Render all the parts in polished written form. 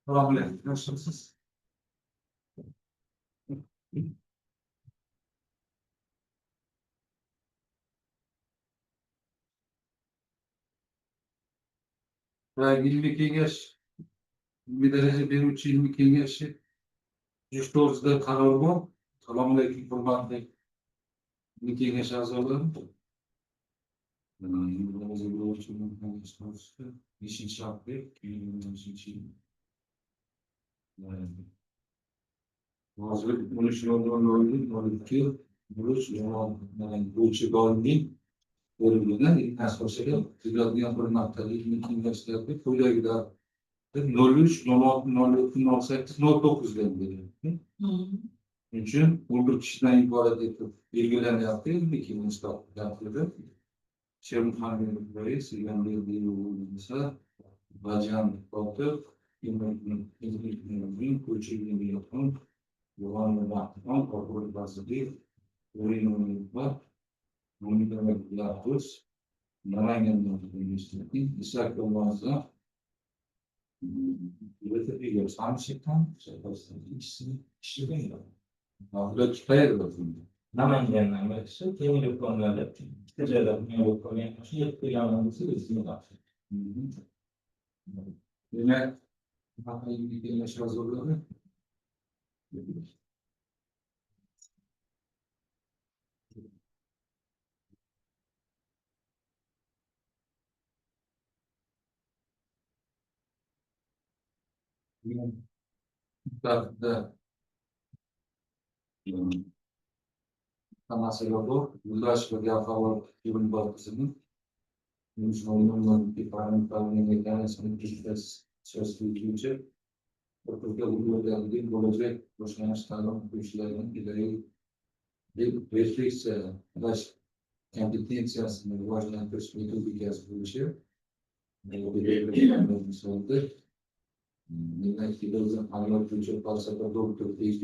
Assalomu alaykum. Nasılsınız? İlmi kengash bir derece beruvchi ilmiy kengashi 109'da qaror bor. Assalomu alaykum hurmatli ilmiy kengash a'zolari. Ilmiy daraja beruvchi ilmiy kengash to'g'risida 5-aprel 2023-yil. Hozir 13.00 bo'yicha doimiy bo'limidan asosida tuziladigan bir martalik ilmiy kengashlarga quyidagilar 03-06-08-09 berildi. Shuning uchun 11 kishidan iborat etib belgilanyapti ilmiy kengash tarkibi. Shermuhammedov rais, Ilgambek esa Bajan Botir, ilmiy ko'chirgan yo'qon, Yo'g'on Vaqtxon, Qorqo'rg'on vaziri, O'rinov Mo'minov Namangan universitetining Isak Olmazda üretebiliyor. Samşıktan ikisini işlemiyor. Burada çıkayabilir. Namangandan birisi temir konularda ikkita joyda temir konu yapmış. Yetkililerimiz resmi var. Yine ilgili kengash a'zolari tartibda masala bor. Yo'ldosh va Gavhar Yo'lboy qizining so'zlayuvchi bo'lajak boshlanish ta'lim o'quvchilarining refleksiya kompetensiyasini rivojlantirish metodikasi bo'yicha falsafa doktor PhD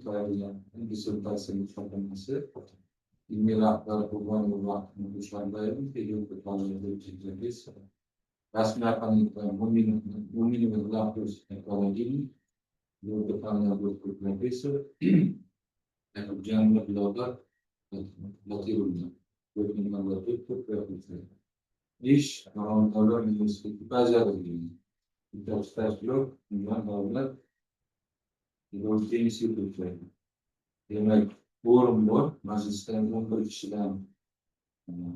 tayyorlagan dissertatsiya muhokamasi ilmiy rahbar Qurbonov vaqtni Dushanbayev rasmiy raqamli Mo'minov Lapus ekologik yo'lda fanlar doktor professor Janibek Lobar Botirullo doktor professor ish davlat universiteti bajarilgan tashkilot davlat instituti demak forum bor majlisdan 11 kishidan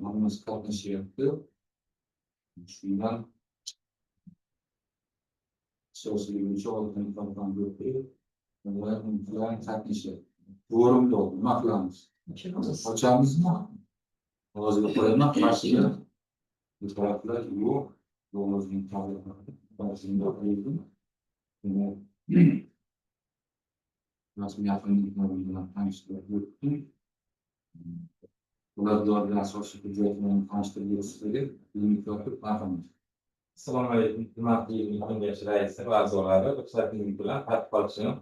hammasi qatnashyapti. Shundan so'zlayuvchi oltin qolgan doktor ular bilan qatnashyapti. Forumda nima qilamiz? Ochamizmi? Hozir qo'yaman qarshiga taraflar yo'q. To'g'ridan rasmiy yaqinliklar bilan tanishtirib o'tdim. Ular doirada asosiy hujjatlarni tanishtirib berishdi. Ilmiy tartib marhamat. Assalomu alaykum, hurmatli ilmiy kengash raisi va a'zolari. Ruxsatingiz bilan tadqiqotchini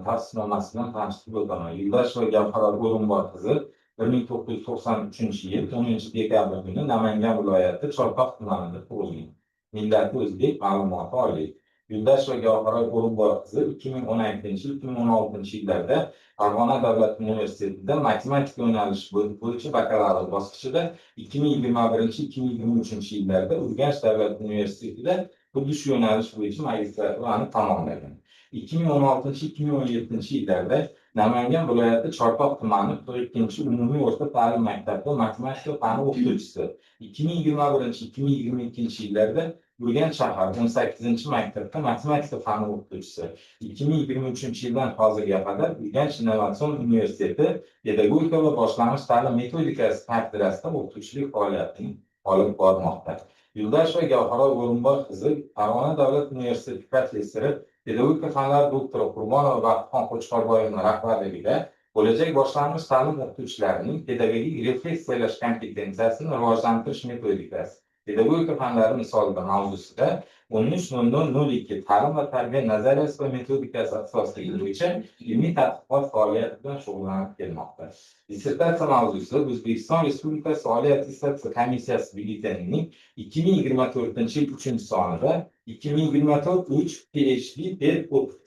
tavsiynomasi bilan tanishtirib o'taman. Yo'ldosh va Gavhar O'rinboy qizi 1993-yil 10-dekabr kuni Namangan viloyati Chortoq tumanida tug'ilgan. Millati o'zbek, ma'lumoti oliy. Yo'ldosh va Gavhar O'rinboy qizi 2012-2016 yillarda Farg'ona davlat universitetida matematika yo'nalishi bo'yicha bakalavriat bosqichida 2021-2023 yillarda Urganch davlat universitetida xuddi shu yo'nalish bo'yicha magistraturani tamomlagan. 2016-2017 yillarda Namangan viloyati Chortoq tumani 42-umumiy o'rta ta'lim maktabida matematika fani o'qituvchisi. 2021-2022 yillarda Urganch shahar 18-maktabda matematika fani o'qituvchisi. 2023 yildan hozirga qadar Urganch innovatsion universiteti pedagogika va boshlang'ich ta'lim metodikasi kafedrasida o'qituvchilik faoliyatini olib bormoqda. Yo'ldosh va Gavhar O'rinboy qizi Farg'ona davlat universiteti professori, pedagogika fanlari doktori Qurbonov Vaqtxon Qo'chqorboyevning rahbarligida bo'lajak boshlang'ich ta'lim o'qituvchilarining pedagogik refleksiyalash kompetensiyasini rivojlantirish metodikasi pedagogika fanlari misolida mavzusida 13.00.02 ta'lim va tarbiya nazariyasi va metodikasi asosligi bo'yicha ilmiy tadqiqot faoliyati bilan shug'ullanib kelmoqda. Dissertatsiya mavzusi O'zbekiston Respublikasi Oliy attestatsiya komissiyasi byulletenining 2024-yil 3-sonida 2024-3 PhD PED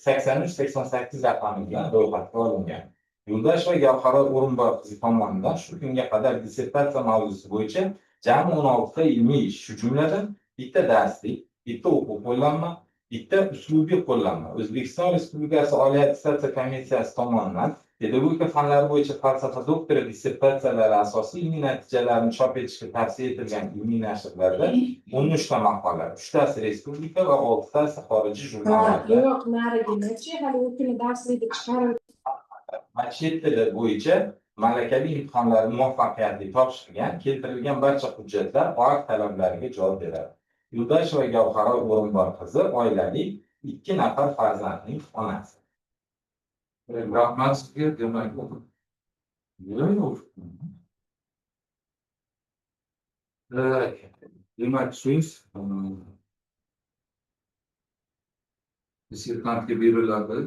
8388 raqami bilan ro'yxatga olingan. Yo'ldosh va Gavhara O'rinboy qizi tomonidan shu kunga qadar dissertatsiya mavzusi bo'yicha jami 16 ta ilmiy ish, shu jumladan bitta darslik, bitta o'quv qo'llanma, bitta uslubiy qo'llanma O'zbekiston Respublikasi Oliy attestatsiya komissiyasi tomonidan pedagogika fanlari bo'yicha falsafa doktori dissertatsiyalari asosiy ilmiy natijalarini chop etishga tavsiya etilgan ilmiy nashrlarda 13 ta maqola, 3 tasi respublika va 6 tasi xorijiy jurnallarda Yo'q, nariginachi, hali u kuni darslikni chiqarib chet tili bo'yicha malakaviy imtihonlarni muvaffaqiyatli topshirgan, keltirilgan barcha hujjatlar OAK talablariga javob beradi. Yo'ldosh va Gavhara O'rinboy qizi oilali 2 nafar farzandning onasi. Rahmat sizga, demak, demak, so'z dissertantga beriladi.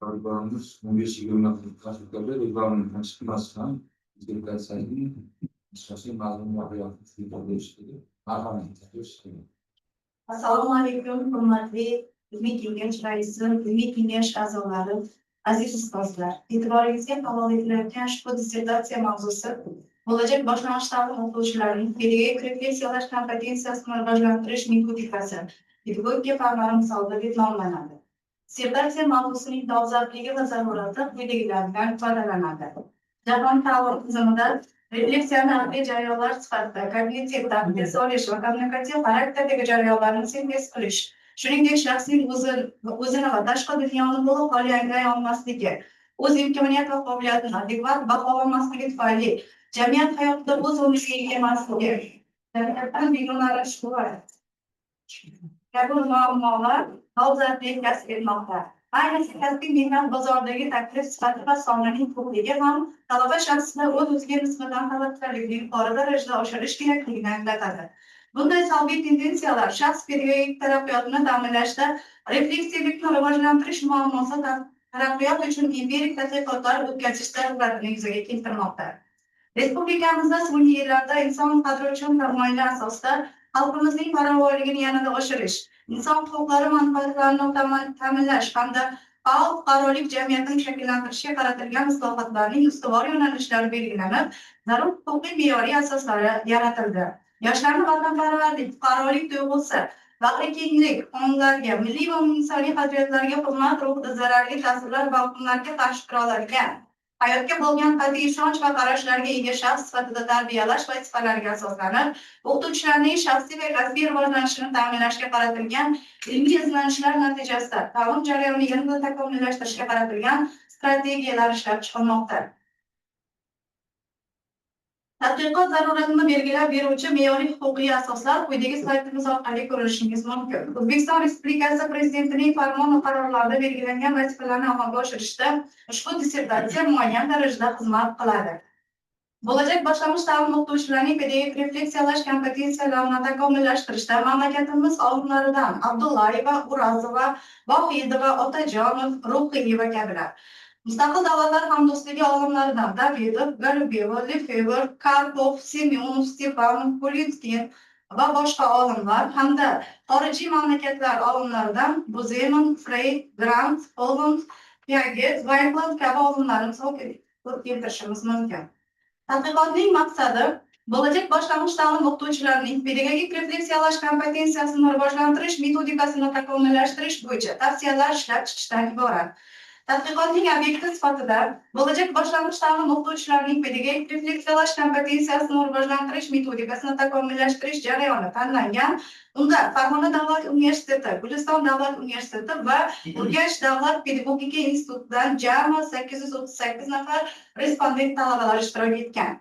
Barbarimiz 15-20 daqiqada reglamendan chiqmasdan dissertatsiyaning asosiy mazmun-mohiyatini tushuntirishdi. Marhamat, buyuring. Assalomu alaykum, hurmatli ilmiy kengash raisi, ilmiy kengash a'zolari, aziz ustozlar. E'tiboringizga havola etilayotgan ushbu dissertatsiya mavzusi bo'lajak boshlang'ich ta'lim o'quvchilarining pedagogik refleksiyalash kompetensiyasini rivojlantirish metodikasi, pedagogika fanlari misolida deb nomlanadi. Dissertatsiya mavzusining dolzarbligi va zarurati quyidagilardan ifodalanadi. Jahon ta'lim tizimida refleksiyani aqliy jarayonlar sifatida kognitiv tadbir solish va kommunikativ xarakterdagi jarayonlarni sintez qilish, shuningdek shaxsiy o'zini va tashqi dunyoni to'liq anglay olmasligi, o'z imkoniyat va qobiliyatini adekvat baholamasligi tufayli jamiyat hayotida o'z o'rniga ega emasligi, jamiyatdan begonalashib kabi muammolar dolzarblik kasb etmoqda. Ayniqsa kasbiy mehnat bozoridagi taklif sifati va sonining ko'pligi ham talaba shaxsida o'ziga nisbatan xalaqitlarlikni yuqori darajada oshirish kerakligini anglatadi. Bunday salbiy tendensiyalar shaxs pedagogik taraqqiyotini ta'minlashda refleksivlikni rivojlantirish muammosi taraqqiyot uchun empirik tadqiqotlar o'tkazish zaruratini yuzaga keltirmoqda. Respublikamizda so'nggi yillarda inson qadri uchun tamoyillar asosida xalqimizning farovonligini yanada oshirish, inson huquqlari manfaatlarini ta'minlash hamda faol fuqarolik jamiyatini shakllantirishga qaratilgan islohotlarning ustuvor yo'nalishlari belgilanib, zarur huquqiy me'yoriy asoslari yaratildi. Yoshlarni vatanparvarlik, fuqarolik tuyg'usi, bag'rikenglik, qonunlarga, milliy va umuminsoniy qadriyatlarga hurmat ruhida zararli ta'sirlar va hukmlarga qarshi tura oladigan, hayotga bo'lgan qat'iy ishonch va qarashlarga ega shaxs sifatida tarbiyalash vazifalariga asoslanib, o'qituvchilarning shaxsiy va kasbiy rivojlanishini ta'minlashga qaratilgan ilmiy izlanishlar natijasida ta'lim jarayonini yanada takomillashtirishga qaratilgan strategiyalar ishlab chiqilmoqda. Tadqiqot zaruratini belgilab beruvchi me'yoriy huquqiy asoslar quyidagi saytimiz orqali ko'rishingiz mumkin. O'zbekiston Respublikasi Prezidentining farmon va qarorlarida belgilangan vazifalarni amalga oshirishda ushbu dissertatsiya muayyan darajada xizmat qiladi. Bo'lajak boshlang'ich ta'lim o'qituvchilarining pedagogik refleksiyalash kompetensiyalarini takomillashtirishda mamlakatimiz olimlaridan Abdullayeva, Urazova, Vohidova, Otajonov, Ruhiyeva kabilar, mustaqil davlatlar hamdo'stligi olimlaridan Davidov, Golubeva, Lefevre, Karpov, Semyonov, Stepanov, Pulinskin va boshqa olimlar hamda xorijiy mamlakatlar olimlaridan Buzeman, Freyd, Grant, Holland, Piaget, Weigand kabi olimlarni keltirishimiz mumkin. Tadqiqotning maqsadi bo'lajak boshlang'ich ta'lim o'qituvchilarining pedagogik refleksiyalash kompetensiyasini rivojlantirish metodikasini takomillashtirish bo'yicha tavsiyalar ishlab chiqishdan iborat. Tadqiqotning obyekti sifatida bo'lajak boshlang'ich ta'lim o'qituvchilarining pedagogik refleksiyalash kompetensiyasini rivojlantirish metodikasini takomillashtirish jarayoni tanlangan. Unda Farg'ona davlat universiteti, Guliston davlat universiteti va Urganch davlat pedagogika institutidan jami 838 nafar respondent talabalar ishtirok etgan.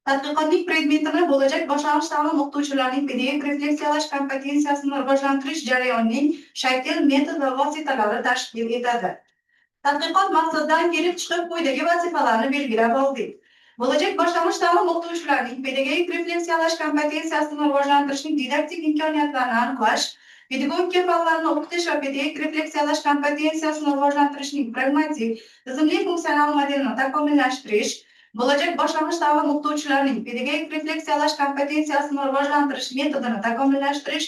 Tadqiqotning predmetini bo'lajak boshlang'ich ta'lim o'qituvchilarining pedagogik refleksiyalash kompetensiyasini rivojlantirish jarayonining shakl, metod va vositalari tashkil etadi. Tadqiqot maqsadidan kelib chiqib quyidagi vazifalarni belgilab oldik. Bo'lajak boshlang'ich ta'lim o'qituvchilarining pedagogik refleksiyalash kompetensiyasini rivojlantirishning didaktik imkoniyatlarini aniqlash, pedagogika fanlarini o'qitish va pedagogik refleksiyalash kompetensiyasini rivojlantirishning pragmatik, tizimli funksional modelini takomillashtirish, bo'lajak boshlang'ich ta'lim o'qituvchilarining pedagogik refleksiyalash kompetensiyasini rivojlantirish metodini takomillashtirish,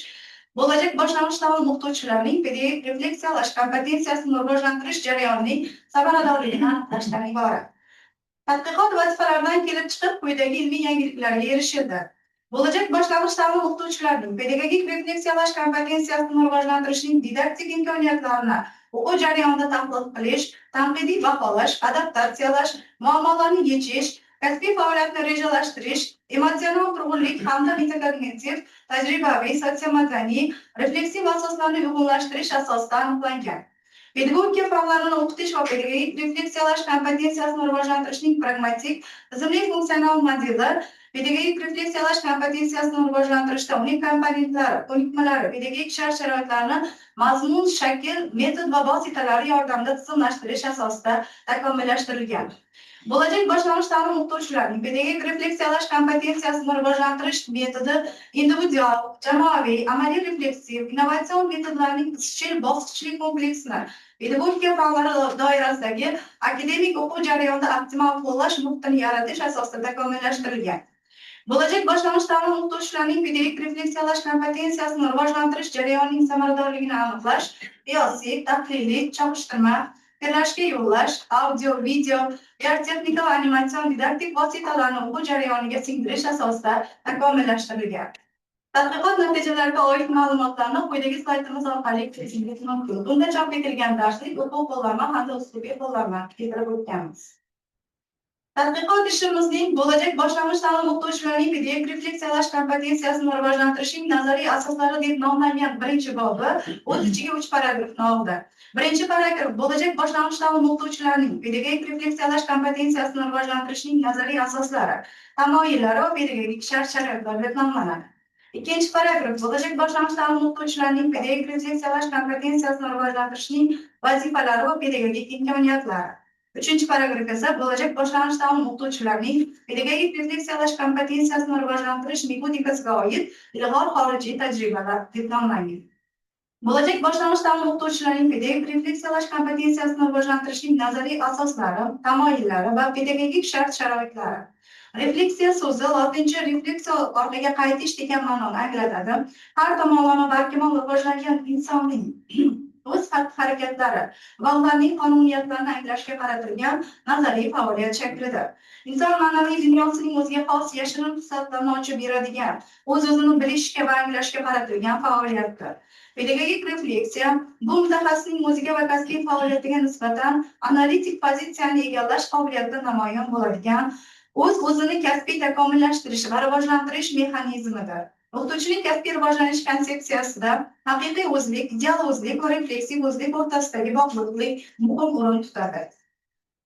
bo'lajak boshlang'ich ta'lim o'qituvchilarining pedagogik refleksiyalash kompetensiyasini rivojlantirish jarayonining samaradorligini aniqlashdan iborat. Tadqiqot vazifalaridan kelib chiqib quyidagi ilmiy yangiliklarga erishildi. Bo'lajak boshlang'ich ta'lim o'qituvchilarining pedagogik refleksiyalash kompetensiyasini rivojlantirishning didaktik imkoniyatlarini o'quv jarayonida tahlil qilish, tanqidiy baholash, adaptatsiyalash, muammolarni yechish, kasbiy faoliyatni rejalashtirish, emotsional turg'unlik hamda metakognitiv, tajribaviy, sotsiomadaniy, refleksiv asoslarni uyg'unlashtirish asosida aniqlangan. Pedagogika fanlarini o'qitish va pedagogik refleksiyalash kompetensiyasini rivojlantirishning pragmatik, tizimli funksional modeli, pedagogik refleksiyalash kompetensiyasini rivojlantirishda uning komponentlari, ko'nikmalari, pedagogik shart-sharoitlarni mazmun, shakl, metod va vositalari yordamida tizimlashtirish asosida takomillashtirilgan. Bo'lajak boshlang'ich ta'lim o'qituvchilarining pedagogik refleksiyalash kompetensiyasini rivojlantirish metodi individual, jamoaviy, amaliy refleksiv, innovatsion metodlarning izchil bosqichli kompleksini pedagogika fanlari doirasidagi akademik o'quv jarayonida optimal qo'llash muhitini yaratish asosida takomillashtirilgan. Bo'lajak boshlang'ich ta'lim o'qituvchilarining pedagogik refleksiyalash kompetensiyasini rivojlantirish jarayonining samaradorligini aniqlash, qiyosiy, tahliliy, chalg'ishtirma, fikrlashga yo'llash, audio, video, texnika va animatsion didaktik vositalarni o'quv jarayoniga singdirish asosida takomillashtirilgan. Tadqiqot natijalariga oid ma'lumotlarni quyidagi saytimiz orqali kirishingiz mumkin. Bunda chop etilgan darslik, o'quv qo'llanma hamda uslubiy qo'llanma keltirib o'tganmiz. Tadqiqot ishimizning bo'lajak boshlang'ich ta'lim o'qituvchilarining pedagogik refleksiyalash kompetensiyasini rivojlantirishning nazariy asoslari deb nomlangan birinchi bobi o'z ichiga 3 paragrafni oldi. Birinchi paragraf bo'lajak boshlang'ich ta'lim o'qituvchilarining pedagogik refleksiyalash kompetensiyasini rivojlantirishning nazariy asoslari, tamoyillari va pedagogik shart-sharoitlar deb nomlanadi. Ikkinchi paragraf bo'lajak boshlang'ich ta'lim o'qituvchilarining pedagogik refleksiyalash kompetensiyasini rivojlantirishning vazifalari va pedagogik imkoniyatlari. Uchinchi paragraf esa bo'lajak boshlang'ich ta'lim o'qituvchilarining pedagogik refleksiyalash kompetensiyasini rivojlantirish metodikasiga oid ilg'or xorijiy tajribalar deb nomlangan. Bo'lajak boshlang'ich ta'lim o'qituvchilarining pedagogik refleksiyalash kompetensiyasini rivojlantirishning nazariy asoslari, tamoyillari va pedagogik shart-sharoitlari. Refleksiya so'zi latincha refleksio orqaga qaytish degan ma'noni anglatadi. Har tomonlama barkamol rivojlangan insonning o'z xatti-harakatlari va ularning qonuniyatlarini anglashga qaratilgan nazariy faoliyat shaklidir. Inson ma'naviy dunyosining o'ziga xos yashirin xususiyatlarini ochib beradigan, o'z-o'zini bilishga va anglashga qaratilgan faoliyatdir. Pedagogik refleksiya bu mutaxassisning o'ziga va kasbiy faoliyatiga nisbatan analitik pozitsiyani egallash qobiliyatida namoyon bo'ladigan, o'z-o'zini kasbiy takomillashtirish va rivojlantirish mexanizmidir. O'qituvchining kasbiy rivojlanish konsepsiyasida haqiqiy o'zlik, ideal o'zlik va refleksiv o'zlik o'rtasidagi bog'liqlik muhim o'rin tutadi.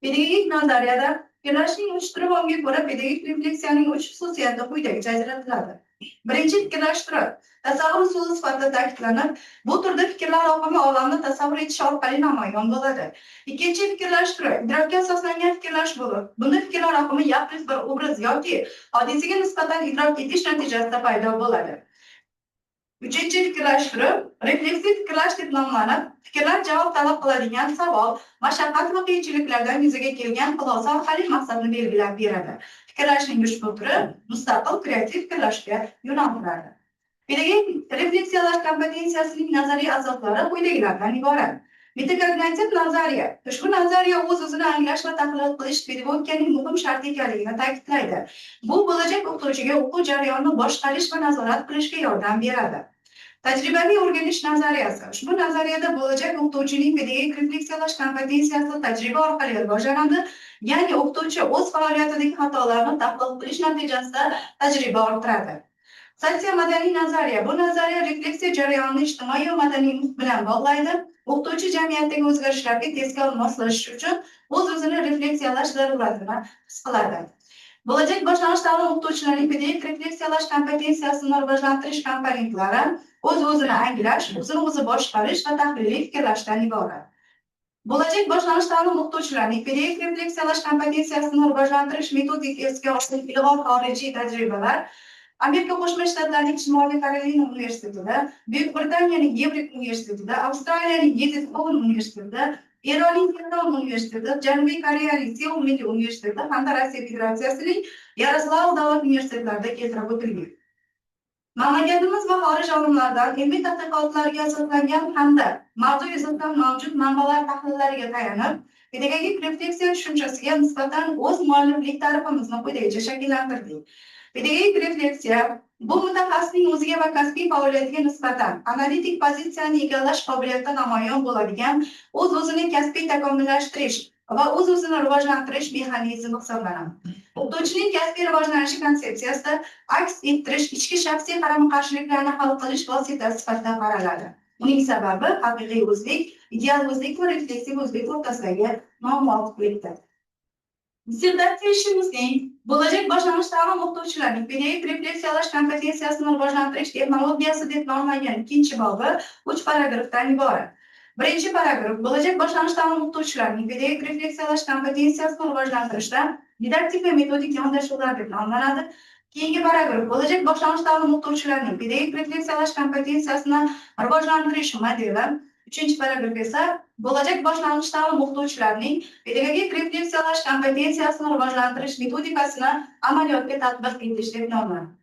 Pedagogik nazariyada fikrlashning 3 turi va unga ko'ra pedagogik refleksiyaning 3 xususiyati quyidagicha ajratiladi. Birinchi fikrlash turi tasavvur usul sifatida ta'kidlanib, bu turda fikrlar oqimi olamni tasavvur etish orqali namoyon bo'ladi. Ikkinchi fikrlash turi idrokka asoslangan fikrlash bo'lib, bunda fikrlar oqimi yaqin bir obraz yoki hodisaga nisbatan idrok etish natijasida paydo bo'ladi. Uchinchi fikrlash turi refleksiv fikrlash deb nomlanib, fikrlar javob talab qiladigan savol, mashaqqat va qiyinchiliklardan yuzaga kelgan xulosa orqali maqsadni belgilab beradi. Fikrlashning ushbu turi mustaqil kreativ fikrlashga yo'naltiradi. Pedagogik refleksiyalash kompetensiyasining nazariy asoslari quyidagilardan iborat. Metakognitiv nazariya. Ushbu nazariya o'z-o'zini anglash va tahlil qilish pedagogikaning muhim sharti ekanligini ta'kidlaydi. Bu bo'lajak o'qituvchiga o'quv jarayonini boshqarish va nazorat qilishga yordam beradi. Tajribaviy o'rganish nazariyasi. Ushbu nazariyada bo'lajak o'qituvchining pedagogik refleksiyalash kompetensiyasi tajriba orqali rivojlanadi, ya'ni o'qituvchi o'z faoliyatidagi xatolarni tahlil qilish natijasida tajriba orttiradi. Sotsiomadaniy nazariya. Bu nazariya refleksiya jarayonini ijtimoiy va madaniy muhit bilan bog'laydi. O'qituvchi jamiyatdagi o'zgarishlarga tezkor moslashish uchun o'z-o'zini refleksiyalash zaruratini his qiladi. Bo'lajak boshlang'ich ta'lim o'qituvchilarining pedagogik refleksiyalash kompetensiyasini rivojlantirish komponentlari o'z-o'zini anglash, o'zini o'zi boshqarish va tahliliy fikrlashdan iborat. Bo'lajak boshlanish ta'lim o'qituvchilarining pedagogik refleksiyalash kompetensiyasini rivojlantirish metodik eski oshli ilg'or xorijiy tajribalar Amerika Qo'shma Shtatlarining Shimoliy Karolina universitetida, Buyuk Britaniyaning Gebrik universitetida, Avstraliyaning Yediteyn universitetida, Eronning Tehron universitetida, Janubiy Koreyaning Seul milliy universitetida hamda Rossiya Federatsiyasining Yaroslavl davlat universitetlarida keltirib o'tilgan. Mamlakatimiz va xorij olimlaridan ilmiy tadqiqotlarga asoslangan hamda mavzu yuzasidan mavjud manbalar tahlillariga tayanib, pedagogik refleksiya tushunchasiga nisbatan o'z mualliflik ta'rifimizni quyidagicha shakllantirdik. Pedagogik refleksiya bu mutaxassisning o'ziga va kasbiy faoliyatiga nisbatan analitik pozitsiyani egallash qobiliyatida namoyon bo'ladigan o'z-o'zini kasbiy takomillashtirish va o'z-o'zini rivojlantirish mexanizmi hisoblanadi. O'qituvchining kasbiy rivojlanishi konsepsiyasida aks ettirish ichki shaxsiy qarama-qarshiliklarni hal qilish vositasi sifatida qaraladi. Uning sababi haqiqiy o'zlik, ideal o'zlik va refleksiv o'zlik o'rtasidagi nomuvofiqlikdir. Dissertatsiya ishimizning bo'lajak boshlanish ta'lim o'qituvchilarining pedagogik refleksiyalash kompetensiyasini rivojlantirish texnologiyasi deb nomlangan ikkinchi bobi 3 paragrafdan iborat. Birinchi paragraf bo'lajak boshlanish ta'lim o'qituvchilarining pedagogik refleksiyalash kompetensiyasini rivojlantirishda didaktik va metodik yondashuvlar deb nomlanadi. Keyingi paragraf bo'lajak boshlanish ta'lim o'qituvchilarining pedagogik refleksiyalash kompetensiyasini rivojlantirish modeli. Uchinchi paragraf esa bo'lajak boshlanish ta'lim o'qituvchilarining pedagogik refleksiyalash kompetensiyasini rivojlantirish metodikasini amaliyotga tatbiq etish deb nomlanadi.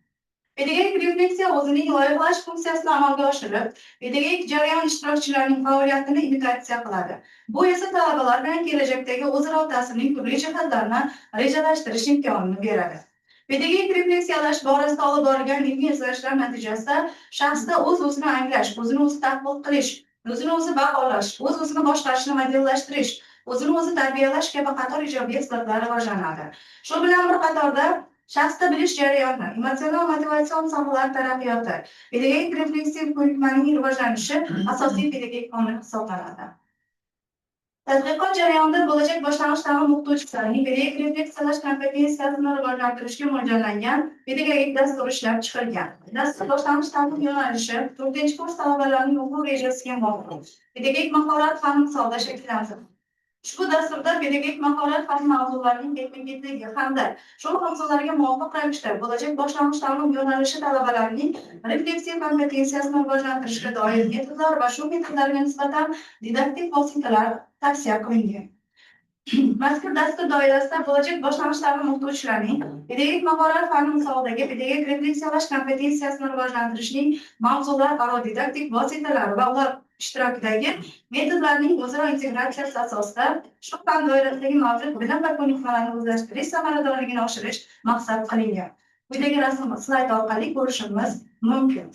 Pedagogik refleksiya o'zining loyihalash funksiyasini amalga oshirib, pedagogik jarayon ishtirokchilarining faoliyatini imitatsiya qiladi. Bu esa talabalar bilan kelajakdagi o'zaro ta'sirning turli jihatlarini rejalashtirish imkonini beradi. Pedagogik refleksiyalash borasida olib borilgan ilmiy izlanishlar natijasida shaxsda o'z-o'zini anglash, o'zini o'zi tatbiq qilish, o'zini o'zi baholash, o'z-o'zini boshqarishni modellashtirish, o'zini o'zi tarbiyalash kabi qator ijobiy xislatlar rivojlanadi. Shu bilan bir qatorda shaxsda bilish jarayoni, emotsional motivatsion sohalar taraqqiyoti, pedagogik refleksiv ko'nikmaning rivojlanishi asosiy pedagogik omil hisoblanadi. Tadqiqot jarayonida bo'lajak boshlanish ta'lim o'qituvchilarining pedagogik refleksiyalash kompetensiyasini rivojlantirishga mo'ljallangan pedagogik dastur ishlab chiqilgan. Dastur boshlanish ta'lim yo'nalishi 4-chi kurs talabalarining o'quv rejasiga muvofiq pedagogik mahorat fani misolida shakllantirildi. Ushbu dasturda pedagogik mahorat fani mavzularining ketma-ketligi hamda shu mavzularga muvofiq ravishda bo'lajak boshlanish ta'lim yo'nalishi talabalarining refleksiya kompetensiyasini rivojlantirishga doir metodlar va shu metodlarga nisbatan didaktik vositalar tavsiya qilingan. Mazkur dastur doirasida bo'lajak boshlanish ta'lim o'qituvchilarining pedagogik mahorat fani misolidagi pedagogik refleksiyalash kompetensiyasini rivojlantirishning mavzular aro didaktik vositalari va ular ishtirokidagi metodlarning o'zaro integratsiyasi asosida shu fan doirasidagi mavjud bilim va ko'nikmalarni o'zlashtirish samaradorligini oshirish maqsad qilingan. Quyidagi rasm slayd orqali ko'rishimiz mumkin.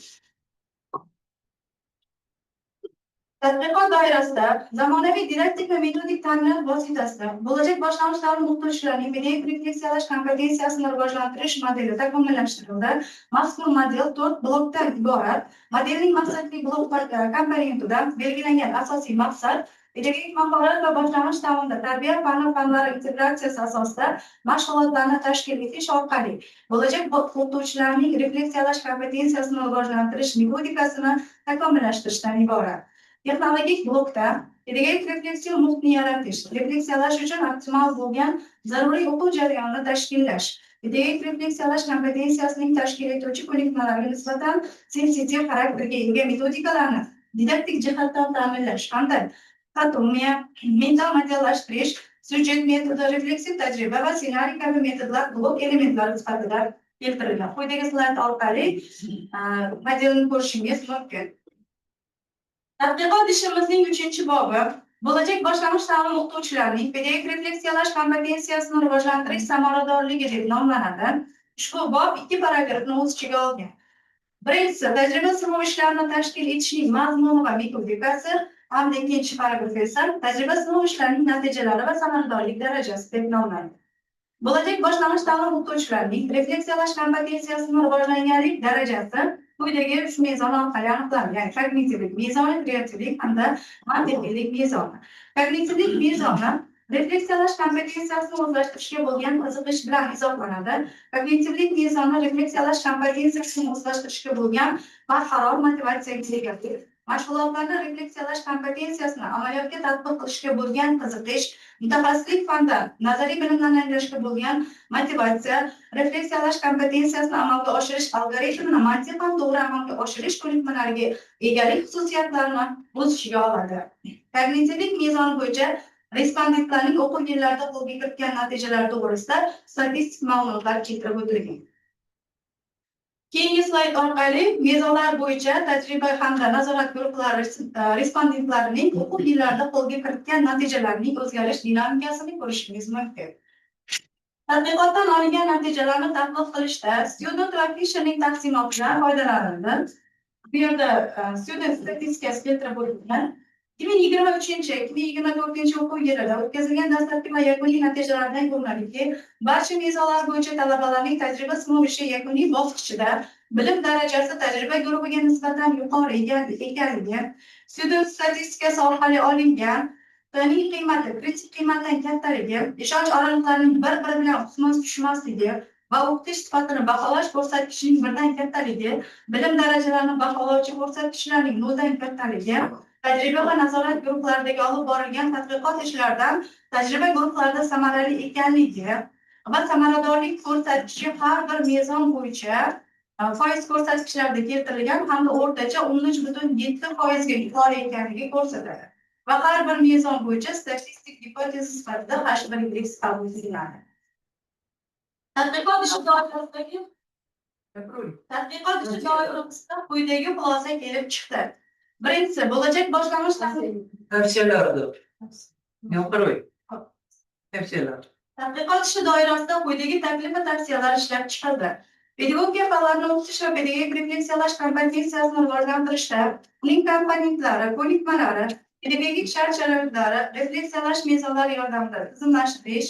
Tadqiqot doirasida zamonaviy didaktik va metodik ta'minot vositasida bo'lajak boshlanish ta'lim o'qituvchilarining pedagogik refleksiyalash kompetensiyasini rivojlantirish modeli takomillashtirildi. Mazkur model 4 blokdan iborat. Modelning maqsadli blok komponentidan belgilangan asosiy maqsad pedagogik mahorat va boshlanish ta'limda tarbiya fanlari integratsiyasi asosida mashg'ulotlarni tashkil etish orqali bo'lajak o'qituvchilarning refleksiyalash kompetensiyasini rivojlantirish metodikasini takomillashtirishdan iborat. Texnologik blokda pedagogik refleksiya muhitini yaratish, refleksiyalash uchun optimal bo'lgan zaruriy o'quv jarayonini tashkillash, pedagogik refleksiyalash kompetensiyasining tashkil etuvchi ko'nikmalarga nisbatan sensitiv xarakterga ega metodikalarni didaktik jihatdan ta'minlash hamda anatomiya, mental modellashtirish, syujet metodi, refleksiv tajriba va ssenariy kabi metodlar blok elementlari sifatida keltirilgan. Quyidagi slayd orqali modelni ko'rishingiz mumkin. Tadqiqot ishimizning 3-chi bobi bo'lajak boshlanish ta'lim o'qituvchilarining pedagogik refleksiyalash kompetensiyasini rivojlantirish samaradorligi deb nomlanadi. Ushbu bob 2 paragrafni o'z ichiga olgan. Birinchisi tajriba sinov ishlarini tashkil etishning mazmuni va metodikasi, hamda ikkinchi paragraf esa tajriba sinov ishlarining natijalari va samaradorlik darajasi deb nomlanadi. Bo'lajak boshlanish ta'lim o'qituvchilarining refleksiyalash kompetensiyasini rivojlanganlik darajasi quyidagi 3 mezon orqali aniqlanadi. Ya'ni kognitivlik mezoni, kreativlik hamda mantiqiylik mezoni. Kognitivlik mezoni refleksiyalash kompetensiyasini o'zlashtirishga bo'lgan qiziqish bilan izohlanadi. Kognitivlik mezoni refleksiyalash kompetensiyasini o'zlashtirishga bo'lgan barqaror motivatsiyaga ega. mashg'ulotlarni refleksiyalash kompetensiyasini amaliyotga tatbiq qilishga bo'lgan qiziqish, mutaxassislik fandan nazariy bilimlarni anglashga bo'lgan motivatsiya, refleksiyalash kompetensiyasini amalga oshirish algoritmini mantiqan to'g'ri amalga oshirish ko'nikmalariga egalik xususiyatlarini o'z ichiga oladi. Kognitivlik mezoni bo'yicha respondentlarning o'quv yillarida qo'lga kiritgan natijalari to'g'risida statistik ma'lumotlar keltirib o'tilgan. Keyingi slayd orqali mezonlar bo'yicha tajriba hamda nazorat guruhlari respondentlarining o'quv yillarida qo'lga kiritgan natijalarining o'zgarish dinamikasini ko'rishingiz mumkin. Tadqiqotdan olingan natijalarni tatbiq qilishda student va Fisherning taqsimotidan foydalanildi. Bu yerda student statistikasi keltirib o'tilgan. 2023-2024 o'quv yilida o'tkazilgan dastlabki va yakuniy natijalardan ko'rinadiki, barcha mezonlar bo'yicha talabalarning tajriba sinov ishi yakuniy bosqichida bilim darajasi tajriba guruhiga nisbatan yuqori ekanligi, student statistikasi orqali olingan taniy qiymati kritik qiymatdan kattaligi, ishonch oraliqlarining bir-biri bilan ustma tushmasligi va o'qitish sifatini baholash ko'rsatkichining birdan kattaligi, bilim darajalarini baholovchi ko'rsatkichlarning noldan kattaligi, tajriba va nazorat guruhlaridagi olib borilgan tadqiqot ishlaridan tajriba guruhlarida samarali ekanligi va samaradorlik ko'rsatkichi har bir mezon bo'yicha foiz ko'rsatkichlarida keltirilgan hamda o'rtacha 13,7% ga yuqori ekanligi ko'rsatadi. Va har bir mezon bo'yicha statistik gipoteza sifatida H1 indeks qabul qilinadi. Tadqiqot ishi doirasida quyidagi xulosa kelib chiqdi. Birinchisi, bo'lajak boshlang'ich tadqiqot ishi doirasida quyidagi taklif va tavsiyalar ishlab chiqildi. Pedagogika fanlarini o'qitish va pedagogik refleksiyalash kompetensiyasini rivojlantirishda uning komponentlari, ko'nikmalari, pedagogik shart-sharoitlari, refleksiyalash mezonlari yordamida tizimlashtirish.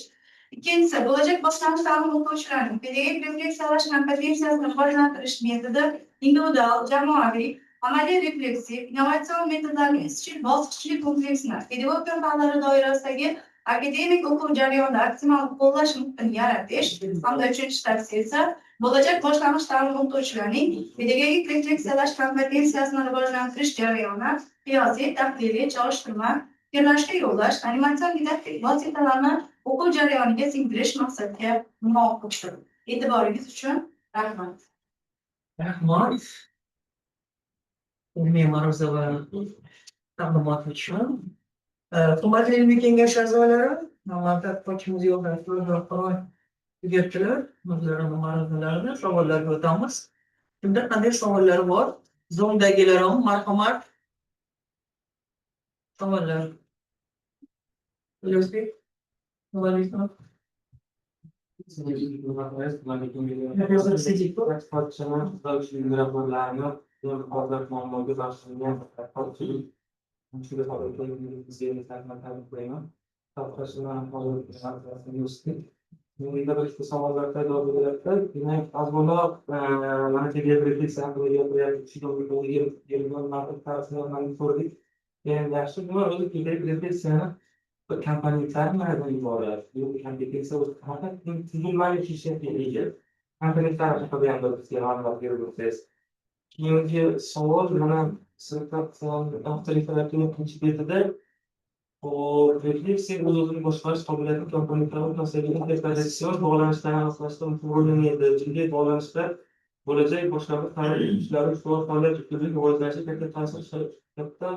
Ikkinchisi, bo'lajak boshlang'ich ta'lim o'quvchilarining pedagogik refleksiyalash kompetensiyasini rivojlantirish metodi individual, jamoaviy, amaliy refleksiv, innovatsion metodlarning izchil bosqichli kompleksini pedagogika fanlari doirasidagi akademik o'quv jarayonida optimal qo'llash muhitini yaratish hamda uchinchi tavsiya esa bo'lajak boshlang'ich ta'lim o'quvchilarining pedagogik refleksiyalash kompetensiyasini rivojlantirish jarayoni qiyosiy, tahliliy, chalishtirma, fikrlashga yo'llash, animatsion didaktik vositalarni o'quv jarayoniga singdirish maqsadga muvofiqdir. E'tiboringiz uchun rahmat. Rahmat. Me'morimiz va taqdimot uchun. Hurmatli ilmiy kengash a'zolari, navbatda tadqiqotchimiz yo'llanmalar tugatdilar. O'zlarini ma'ruzalarida savollarga o'tamiz. Kimda qanday savollar bor? Zoomdagilar ham marhamat. Savollar. O'zbek savollar paydo bo'lyapti. Demak, avvalroq mana refleksiya haqida gapirayotgan ko'rdik. Yani yaxshi nima o'zi pedagogik refleksiyani bir komponentlardan iborat. Bu kompetensiya o'zi faqat tuzilmali ishga ega. Komponentlar haqida ham bizga ma'lumot berib o'tasiz. Keyingi savol mana sinfda avtoritarning ikkinchi betida refleksiya o'zini boshqarish qobiliyati komponentlari o'rtasidagi interpretsion bog'lanishlarni aniqlashda o'rinlaydi. Jiddiy bog'lanishlar bo'lajak boshlang'ich ta'lim ishlari ustuvor faoliyat uslubining rivojlanishiga katta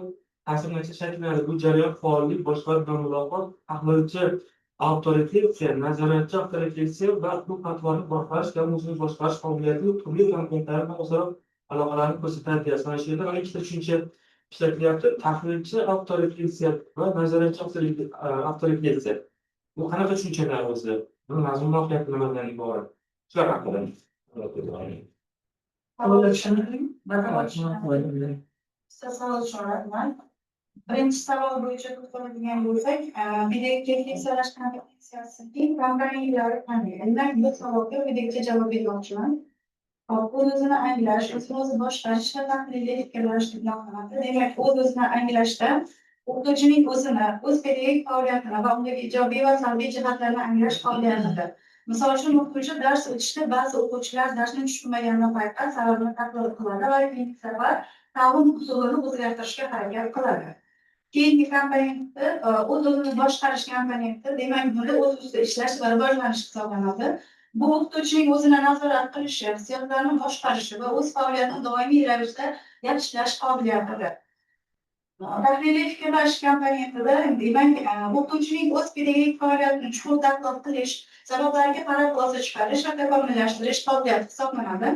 ta'sirlancha shakllanadi. Bu jarayon faollik, boshqaruv va muloqot, tahlilchi avtorefleksiya, nazoratchi avtorefleksiya va bu fatvorni boshqarish kabi o'zini boshqarish qobiliyati turli komponentlar bilan o'zaro aloqalarni ko'rsatadi. Mana shu yerda ikkita tushuncha ishlatilyapti. Tahlilchi avtorefleksiya va nazoratchi avtorefleksiya. Bu qanaqa tushunchalar o'zi? Buni mazmun mohiyati nimadan iborat? Shular haqida. Birinchi savol bo'yicha to'xtaladigan bo'lsak, pedagogik refleksiyalash kompetensiyasining komponentlari qanday? Demak, bu savolga quyidagicha javob bermoqchiman. O'z-o'zini anglash, o'z-o'zini boshqarish va tahliliy fikrlash deb nomlanadi. Demak, o'z-o'zini anglashda o'qituvchining o'zini, o'z pedagogik faoliyatini va undagi ijobiy va salbiy jihatlarni anglash qobiliyatidir. Misol uchun, o'qituvchi dars o'tishda ba'zi o'quvchilar darsni tushunmaganini payqab, sababini tahlil qiladi va keyingi safar ta'lim usulini o'zgartirishga harakat qiladi. Keyingi komponenti o'z-o'zini boshqarish komponenti, demak buni o'z ustida ishlash va rivojlanish hisoblanadi. Bu o'qituvchining o'zini nazorat qilishi, hissiyotlarni boshqarishi va o'z faoliyatini doimiy ravishda yaxshilash qobiliyatidir. Tahliliy fikrlash komponentida demak o'qituvchining o'z pedagogik faoliyatini chuqur tahlil qilish, sabablarga qarab xulosa chiqarish va takomillashtirish qobiliyati hisoblanadi.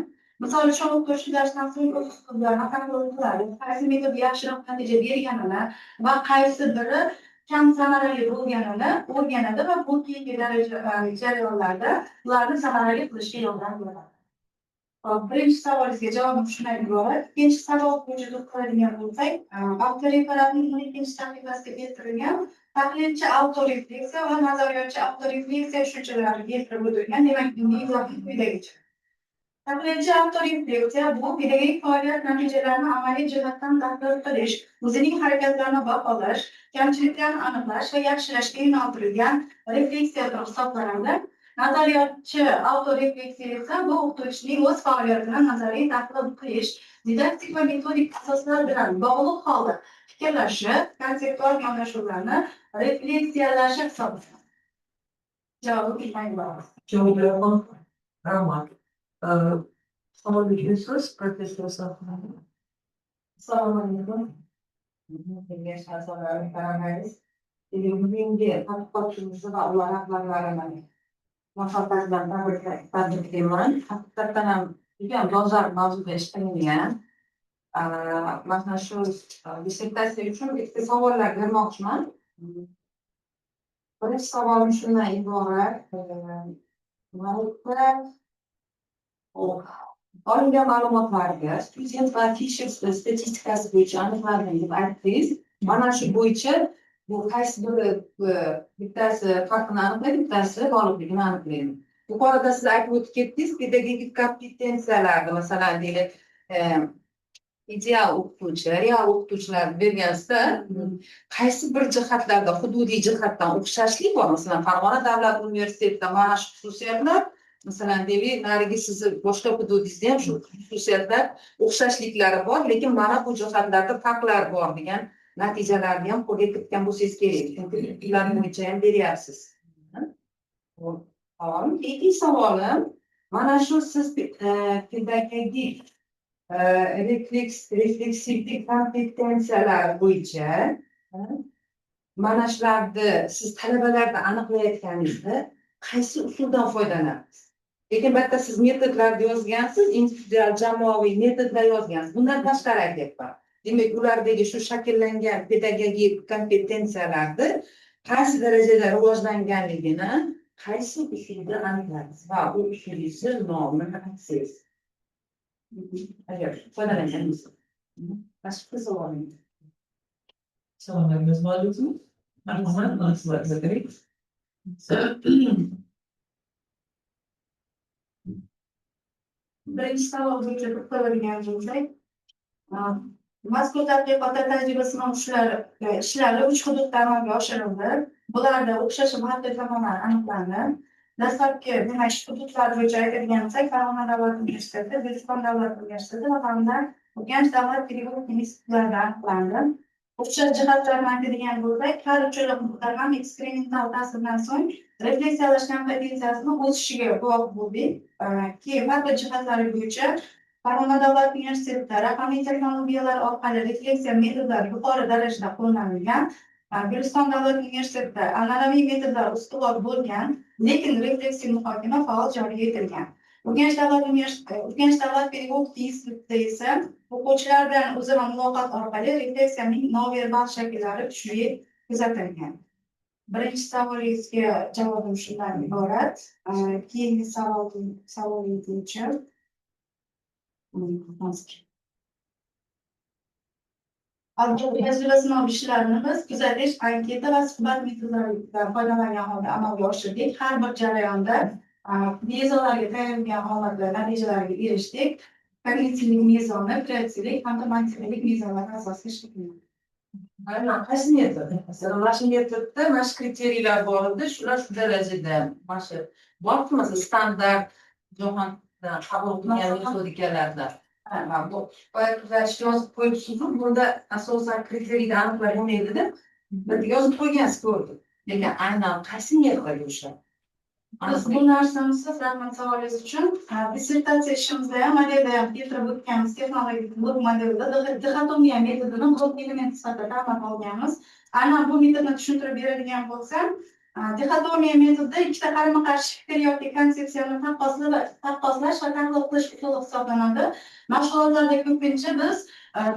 Misol uchun o'qituvchi darsdan so'ng o'z usullarini tahlil qiladi, qaysi metod yaxshiroq natija berganini va qaysi biri kam samarali bo'lganini o'rganadi va bu keyingi jarayonlarda ularni samarali qilishga yordam beradi. Birinchi savolingizga javobim shundan iborat. Ikkinchi savol bo'yicha to'xtaladigan bo'lsak, avtoreferaning 12-chi sahifasida keltirilgan tahlilchi autorefleksiya va nazariyotchi autorefleksiya tushunchalari keltirib o'tilgan. Demak, bunga izohim quyidagicha. Tahlilchi autorefleksiya bu pedagogik faoliyat natijalarini amaliy jihatdan tahlil qilish, o'zining harakatlarini baholash, kamchiliklarni aniqlash va yaxshilashga yo'naltirilgan refleksiya hisoblanadi. Nazariyotchi autorefleksiya esa bu o'qituvchining o'z faoliyatini nazariy tahlil qilish, didaktik va metodik asoslar bilan bog'liq holda fikrlashi, konseptual yondashuvlarni refleksiyalashi hisoblanadi. Javobi izohlaymiz. Javoblar rahmat. Savol bergansiz, professor Safar. Assalomu alaykum. Kengash a'zolari, koronavirus bugungi tadqiqotchimizni va ular rahbarlarini muvaffaqiyat bilan tabriklayman. Haqiqatdan ham juda dolzarb mavzuda ish qilingan. Mana shu dissertatsiya uchun ikkita savollar bermoqchiman. Birinchi savolim shundan iborat. Olingan ma'lumotlarga student va Fisher statistikasi bo'yicha aniqlangan deb aytdingiz. Mana shu bo'yicha bu qaysi biri bittasi farqini aniqlaydi, bittasi bog'liqligini aniqlaydi. Yuqorida siz aytib o'tib ketdingiz, pedagogik kompetensiyalarni masalan deylik, ideal o'qituvchi, real o'qituvchilarni berganingizda qaysi bir jihatlarda hududiy jihatdan o'xshashlik bor. Masalan, Farg'ona davlat universitetida mana shu xususiyatlar, masalan deylik, narigi sizni boshqa hududingizda ham shu xususiyatlar o'xshashliklari bor, lekin mana bu jihatlarda farqlar bor degan natijalarni ham qo'lga kiritgan bo'lsangiz kerak. Chunki ular bo'yicha ham beryapsiz. Ikkinchi savolim, mana shu siz pedagogik refleksivlik kompetensiyalar bo'yicha mana shularni siz talabalarda aniqlayotganingizda qaysi usuldan foydalanasiz? Lekin bitta siz metodlarni yozgansiz, individual jamoaviy metodlar yozgansiz. Bundan tashqari aytyapman. Demak, ulardagi shu shakllangan pedagogik kompetensiyalarni qaysi darajada rivojlanganligini qaysi usulda aniqlaysiz va u usulingizni nomini aytsangiz. Agar foydalanganingizda. Boshqa savolingiz? Savollaringiz mavjudmi? Marhamat, maslahatlar kerak. Birinchi savol bo'yicha to'xtaladigan bo'lsak, mazkur tadqiqotda tajriba sinov ishlari 3 hududda amalga oshirildi. Bularda o'xshash va haddiy tomonlar aniqlandi. Dastlabki demak hududlar bo'yicha aytadigan bo'lsak, Farg'ona davlat universiteti, O'zbekiston davlat universiteti va hamda Urganch davlat pedagogik institutlarida aniqlandi. O'xshash jihatlarni aytadigan bo'lsak, har uchala hududda ham eksperimental ta'sirdan so'ng refleksiyalash kompetensiyasini o'sishiga guvoh bo'ldik. Keyin farqli jihatlari bo'yicha Farg'ona davlat universitetida raqamli texnologiyalar orqali refleksiya metodlari yuqori darajada qo'llanilgan. Guliston davlat universitetida an'anaviy metodlar ustuvor bo'lgan, lekin refleksiya muhokama faol joriy etilgan. Urganch davlat pedagogik institutida esa o'quvchilar bilan o'zaro muloqot orqali refleksiyaning noverbal shakllari kuchli kuzatilgan. Birinchi savolingizga javobim shundan iborat. Keyingi savolingiz bo'yicha tajriba sinov ishlarini biz kuzatish, anketa va suhbat metodlaridan foydalangan holda amalga oshirdik. Har bir jarayonda mezonlarga tayangan holatda natijalarga erishdik. Kognitivlik mezoni, kreativlik hamda mantiqiylik mezonlari asosida shakllanadi. Aynan qaysi metod? Masalan, mana shu metodda mana shu kriteriyalar bor edi, shular shu darajada mana shu bormi, masalan, standart jahondan qabul qilingan metodikalarda. Ha, bu bayağı güzel şey yazıp koymuşsunuz. Burada asosan kriteriyi aniqlagan edi. Bir yozib qo'ygansiz ko'rdim. Lekin aynan qaysi yer qo'yishlar? Biz bu narsamizni rahmat savolingiz uchun dissertatsiya ishimizda ham modelda ham keltirib o'tganmiz texnologik blok modelida dixotomiya metodini blok element sifatida ta'minlab olganmiz. Aynan bu metodni tushuntirib beradigan bo'lsam, dixotomiya metodida ikkita qarama qarshi fikr yoki konsepsiyani taqqoslash va tahlil qilish usuli hisoblanadi. Mashg'ulotlarda ko'pincha biz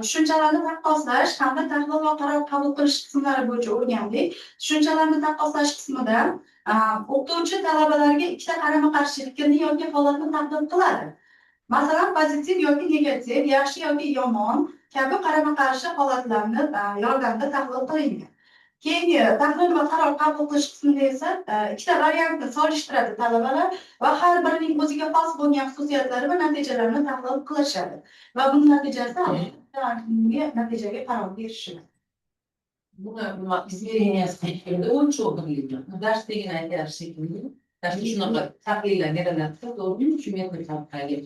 tushunchalarni taqqoslash hamda tahlil va qaror qabul qilish qismlari bo'yicha o'rgandik. Tushunchalarni taqqoslash qismida o'qituvchi talabalarga ikkita qarama qarshi fikrni yoki holatni taqdim qiladi. Masalan, pozitiv yoki negativ, yaxshi yoki yomon kabi qarama qarshi holatlarni yordamida tahlil qilingan. Keyingi tahlil va qaror qabul qilish qismida esa ikkita variantni solishtiradi talabalar va har birining o'ziga xos bo'lgan xususiyatlari va natijalarini tahlil qilishadi. Va buning natijasida natijaga qaror berishadi. Buni izleniyasi qilganda o'lchov birligi. Dars degan aytar shekilli. Darsda shunaqa tahlillar beriladi, to'g'rimi? Shu metod taqdim.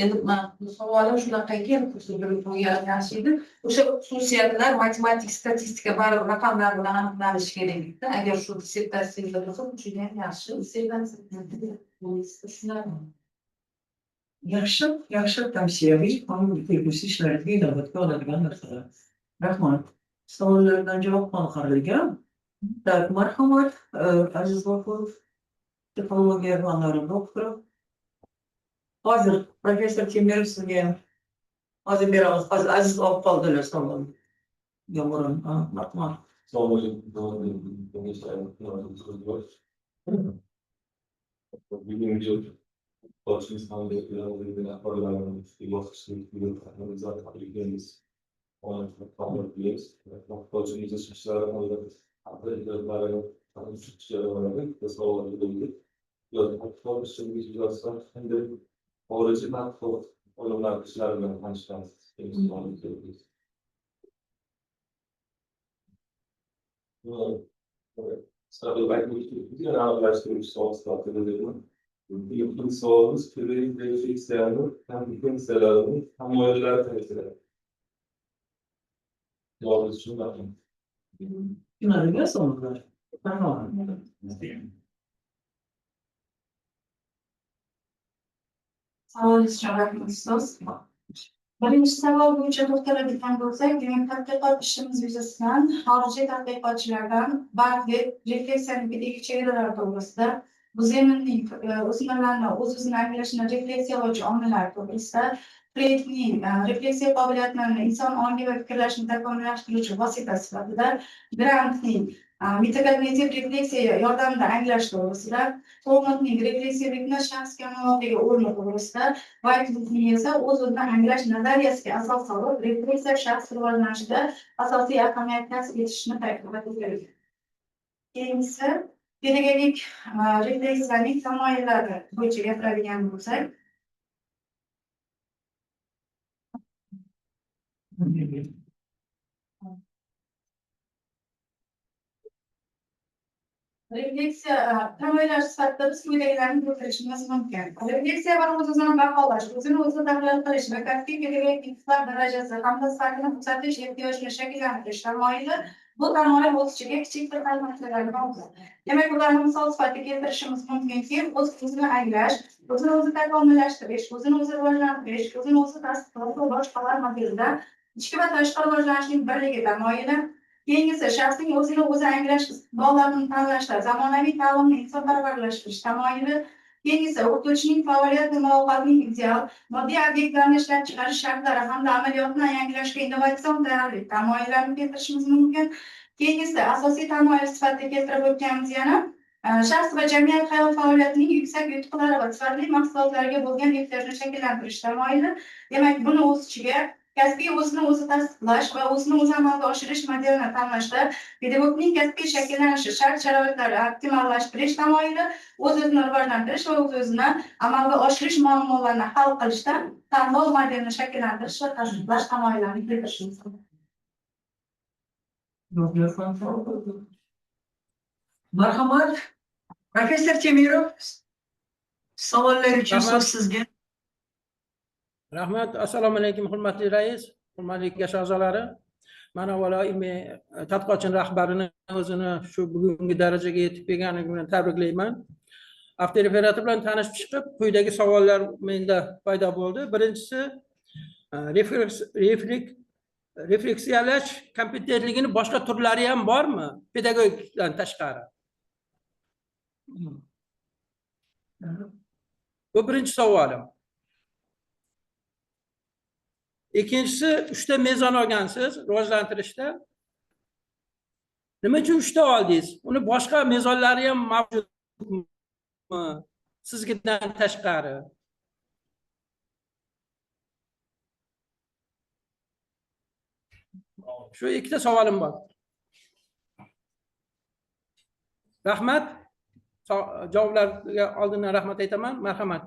Endi men savolim shunaqa ekan, kursda yaxshi edi. O'sha xususiyatlar matematik, statistika baribir raqamlar bilan aniqlanishi kerakda. Agar shu dissertatsiyada bo'lsa, juda ham yaxshi. Yaxshi tavsiyaviy qonun tegishli ishlarga inobatga oladigan narsalar. Rahmat. Savollardan javob qoniqarligan. Tak, marhamat, Aziz G'ofurov, texnologiya fanlari doktori. Hozir professor Temirov sizga hozir beramiz. Hozir Aziz olib qoldilar savol. Yo'g'on, marhamat. İlkin sorumuz türeyi refleksiyonu hem kimselerin hem olaylar temsil Doğru için bakın. Kimlarga savollar? Marhamat. Savolingiz uchun rahmat ustoz. Birinchi savol bo'yicha to'xtaladigan bo'lsak, demak tadqiqot ishimiz yuzasidan xorijiy tadqiqotchilardan Barclay refleksiyaning chegaralar to'g'risida, bu zeminning o'smirlarni o'z-o'zini anglashini refleksiyalovchi omillar to'g'risida, Freydning refleksiya qobiliyatlarini inson ongi va fikrlashni takomillashtiruvchi vosita sifatida, Grantning metagognitiv refleksiya yordamida anglash to'g'risida, Tolmanning refleksivlikni shaxsga muvofiq o'rni to'g'risida, Whitewoodning esa o'z-o'zini anglash nazariyasiga asos solib, refleksiya shaxs rivojlanishida asosiy ahamiyat kasb etishini ta'kidlagan. Keyingisi pedagogik refleksiyaning tamoyillari bo'yicha gapiradigan bo'lsak, refleksiya tamoyillar sifatida biz quyidagilarni keltirishimiz mumkin. Refleksiya va o'z-o'zini baholash, o'zini o'zi tahlil qilish va kasbiy pedagogik yutuqlar darajasi hamda sifatini ko'rsatish ehtiyojini shakllantirish tamoyili bu tamoyil o'z ichiga kichik bir tarmoqlarni oladi. Demak, ularni misol sifatida keltirishimiz mumkinki, o'z-o'zini anglash, o'zini o'zi takomillashtirish, o'zini o'zi rivojlantirish, o'zini o'zi tasdiqlash va boshqalar modelida ichki va tashqi rivojlanishning birligi tamoyili. Keyingisi shaxsning o'zini o'zi anglash istiqbollarini tanlashda zamonaviy ta'limni insonparvarlashtirish tamoyili. Keyingisi o'qituvchining faoliyati muloqotning ideal, moddiy obyektlarni ishlab chiqarish shartlari hamda amaliyotni yanglashga innovatsion tayyorlik tamoyillarini keltirishimiz mumkin. Keyingisi asosiy tamoyil sifatida keltirib o'tganimiz yana shaxs va jamiyat hayot faoliyatining yuksak yutuqlari va sifatli mahsulotlarga bo'lgan ehtiyojni shakllantirish tamoyili. Demak, buni o'z ichiga kasbiy o'zini o'zi tasdiqlash va o'zini o'zi amalga oshirish modelini tanlashda pedagogning kasbiy shakllanishi shart-sharoitlari optimallashtirish tamoyili, o'z-o'zini rivojlantirish va o'z-o'zini amalga oshirish muammolarini hal qilishda tanlov modelini shakllantirish va tasdiqlash tamoyillarini keltirishimiz mumkin. Marhamat, professor Temirov, savollar uchun so'z sizga. Rahmat. Assalomu alaykum, hurmatli rais, hurmatli kengash a'zolari. Mana avvalo ilmiy tadqiqotchi rahbarini o'zini shu bugungi darajaga yetib kelganligi bilan tabriklayman. Avtoreferator bilan tanishib chiqib, quyidagi savollar menda paydo bo'ldi. Birinchisi, refleksiyalash kompetentligini boshqa turlari ham bormi? Pedagogikadan tashqari. Bu birinchi savolim. İkincisi, 3 ta mezon olgansiz rivojlantirishda. Nima uchun 3 ta oldingiz? Uni boshqa mezonlari ham mavjudmi? Sizgidan tashqari. Shu ikkita savolim bor. Rahmat. Javoblarga oldindan rahmat aytaman. Marhamat.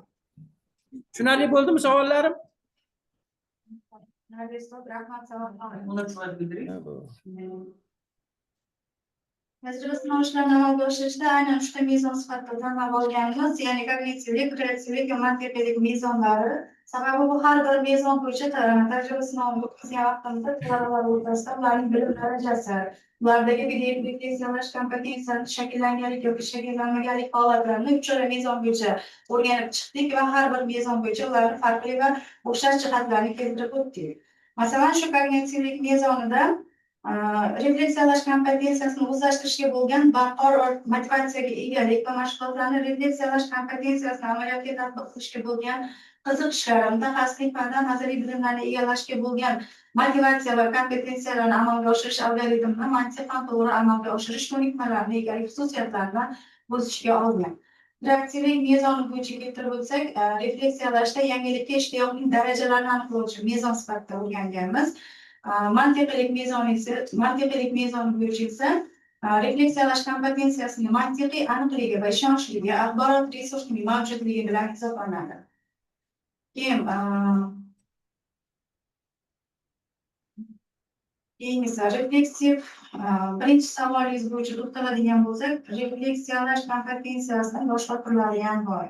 Tushunarli bo'ldimi savollarim? Tajriba sinov ishlarini amalga oshirishda aynan 3 ta mezon sifatida tanlab olganmiz, ya'ni kognitivlik, kreativlik va mantiqiylik mezonlari. Sababi bu har bir mezon bo'yicha tajriba sinovini o'tkazgan vaqtimizda talabalar o'rtasida ularning bilim darajasi, ulardagi refleksiyalash kompetensiyasi shakllanganlik yoki shakllanmaganlik holatlarini 3 mezon bo'yicha o'rganib chiqdik va har bir mezon bo'yicha ularning farqli va o'xshash jihatlarini keltirib o'tdik. Masalan, shu kognitivlik mezonida refleksiyalash kompetensiyasini o'zlashtirishga bo'lgan barqaror motivatsiyaga egalik va mashg'ulotlarni refleksiyalash kompetensiyasini amaliyotga tatbiq qilishga bo'lgan qiziqishlari, mutaxassislik fanidan nazariy bilimlarni egallashga bo'lgan motivatsiya va kompetensiyalarni amalga oshirish algoritmini mantiqan to'g'ri amalga oshirish ko'nikmalarini egalik xususiyatlarini o'z ichiga olgan. Interaktivlik mezoni bo'yicha keltirib o'tsak, refleksiyalashda yangilikka ishtiyoqning darajalarini aniqlovchi mezon sifatida o'rganganmiz. Mantiqiylik mezoni bo'yicha esa refleksiyalash kompetensiyasining mantiqiy aniqligi va ishonchligi axborot resursining mavjudligi bilan hisoblanadi. Keyin esa refleksiv birinchi savolingiz bo'yicha to'xtaladigan bo'lsak, refleksiyalash kompetensiyasining boshqa turlari ham bor.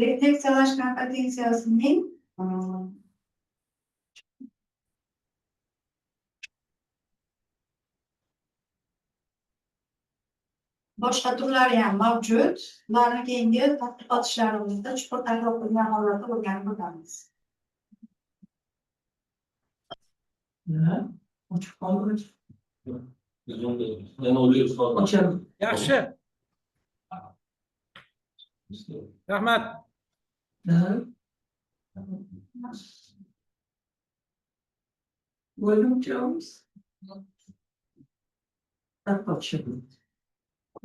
Refleksiyalash kompetensiyasining boshqa turlari ham mavjud. Ularni keyingi tadqiqot ishlarimizda chuqur tahlil qilgan holatda o'rganib o'tamiz. Yaxshi. Rahmat.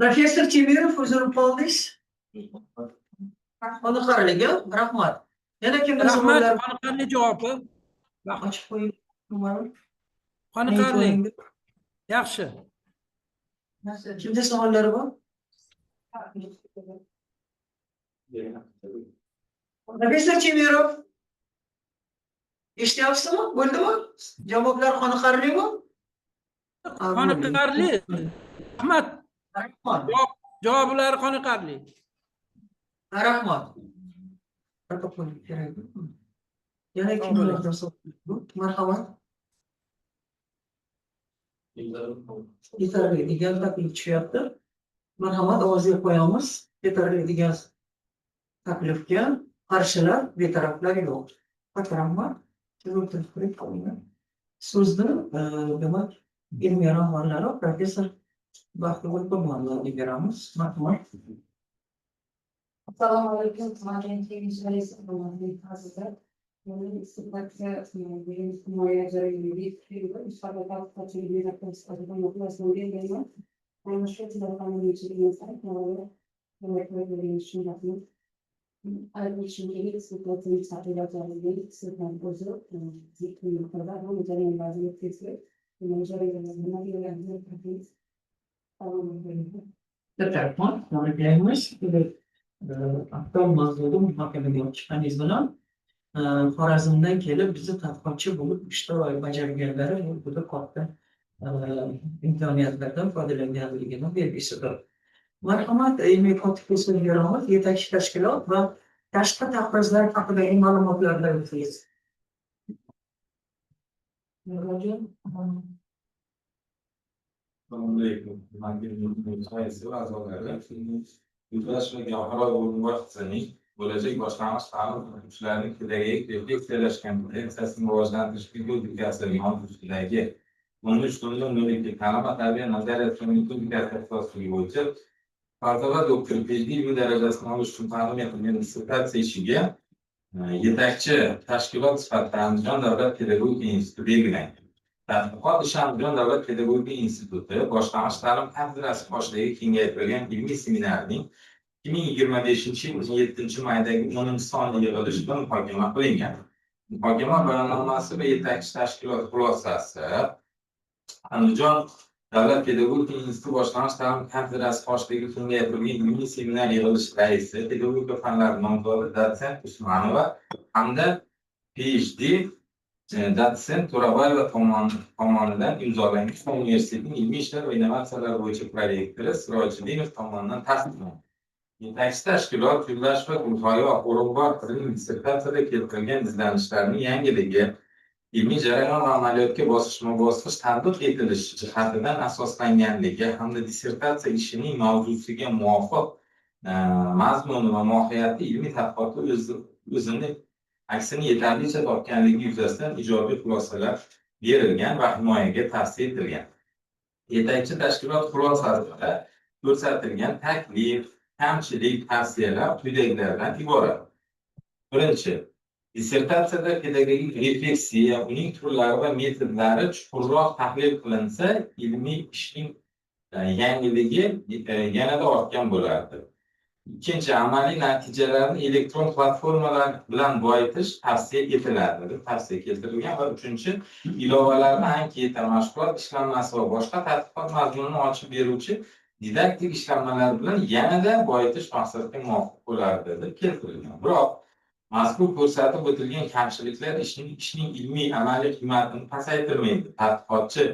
Professor Temirov o'zini qoldingiz. Qoniqarli, rahmat. Yana kimdir Rahmat. savollar Qoniqarli javobi. ochib qo'ying. Qoniqarli. Yaxshi. Kimda savollari bor? Professor Temirov. Eshityapsizmi? Bo'ldimi? Javoblar qoniqarlimi? Qoniqarli. Rahmat. Rahmat. Javoblari qoniqarli. Rahmat. Yana kimlardan savol? Marhamat. Yetarli degan taklif tushyapti. Marhamat, ovozga qo'yamiz. Yetarli degan taklifga qarshilar, betaraflar yo'q. Rahmat. So'zni demak ilmiy rahbarlari professor Baxtigul Qurbonlarga beramiz. Marhamat. Assalomu alaykum, hurmatli hazrat. Istiqbolga himoya jarayoniga inshaalloh tadqiqotchilik sifatida muxlislarga ana shu qonunchilikni Aktual mavzuda muhokamaga chiqqaningiz bilan Xorazmdan kelib bizni tadqiqotchi bo'lib ishtirok bajarganlari juda katta imkoniyatlardan foydalanganligini belgisidir. Marhamat, ilmiy kotib yetakchi tashkilot va tashqi taqrizlar haqidagi ma'lumotlardan o'tamiz. Assalomu alaykum. Raisi va a'zolari. Yurtdosh va Gavharo universitetining bo'lajak boshlang'ich ta'lim o'qituvchilarining pedagogik refleksiyalash kompetentsiyasini rivojlantirish metodikasi mavzusidagi 13 kunlik nurli ta'lim va tarbiya nazariyati va metodikasi asosligi bo'yicha falsafa doktori PhD ilmiy darajasini olish uchun taqdim etilgan dissertatsiya ishiga yetakchi tashkilot sifatida Andijon davlat pedagogika instituti belgilangan. Tadqiqot ishi Andijon davlat pedagogika instituti boshlang'ich ta'lim kafedrasi qoshidagi kengaytirilgan ilmiy seminarining 2025 yil 17 maydagi 10-sonli yig'ilishida muhokama qilingan. Muhokama bayonnomasi va yetakchi tashkilot xulosasi Andijon davlat pedagogika instituti boshlang'ich ta'lim kafedrasi qoshidagi kengaytirilgan ilmiy seminar yig'ilishi raisi pedagogika fanlari nomzodi dotsent Usmanova hamda PhD dotsent To'raboyeva tomonidan imzolangan Islom universitetining ilmiy ishlar va innovatsiyalar bo'yicha prorektori Sirojidinov tomonidan tasdiqlangan. Yetakchi tashkilot Yurtdosh va Gulhayo O'rinbor qizining dissertatsiyada keltirilgan izlanishlarning yangiligi, ilmiy jarayon va amaliyotga bosqichma-bosqich tatbiq etilishi jihatidan asoslanganligi hamda dissertatsiya ishining mavzusiga muvofiq mazmuni va mohiyati ilmiy tadqiqotda o'zini aksini yetarlicha topganligi yuzasidan ijobiy xulosalar berilgan va himoyaga tavsiya etilgan. Yetakchi tashkilot xulosasida ko'rsatilgan taklif, kamchilik, tavsiyalar quyidagilardan iborat. Birinchi, dissertatsiyada pedagogik refleksiya, uning turlari va metodlari chuqurroq tahlil qilinsa, ilmiy ishning yangiligi yanada ortgan bo'lardi. Ikkinchi, amaliy natijalarni elektron platformalar bilan boyitish tavsiya etiladi deb tavsiya keltirilgan va uchinchi, ilovalarni anketa, mashg'ulot ishlanmasi va boshqa tadqiqot mazmunini ochib beruvchi didaktik ishlanmalar bilan yanada boyitish maqsadga muvofiq bo'lardi deb keltirilgan. Biroq mazkur ko'rsatib o'tilgan kamchiliklar ishning ilmiy amaliy qiymatini pasaytirmaydi. Tadqiqotchi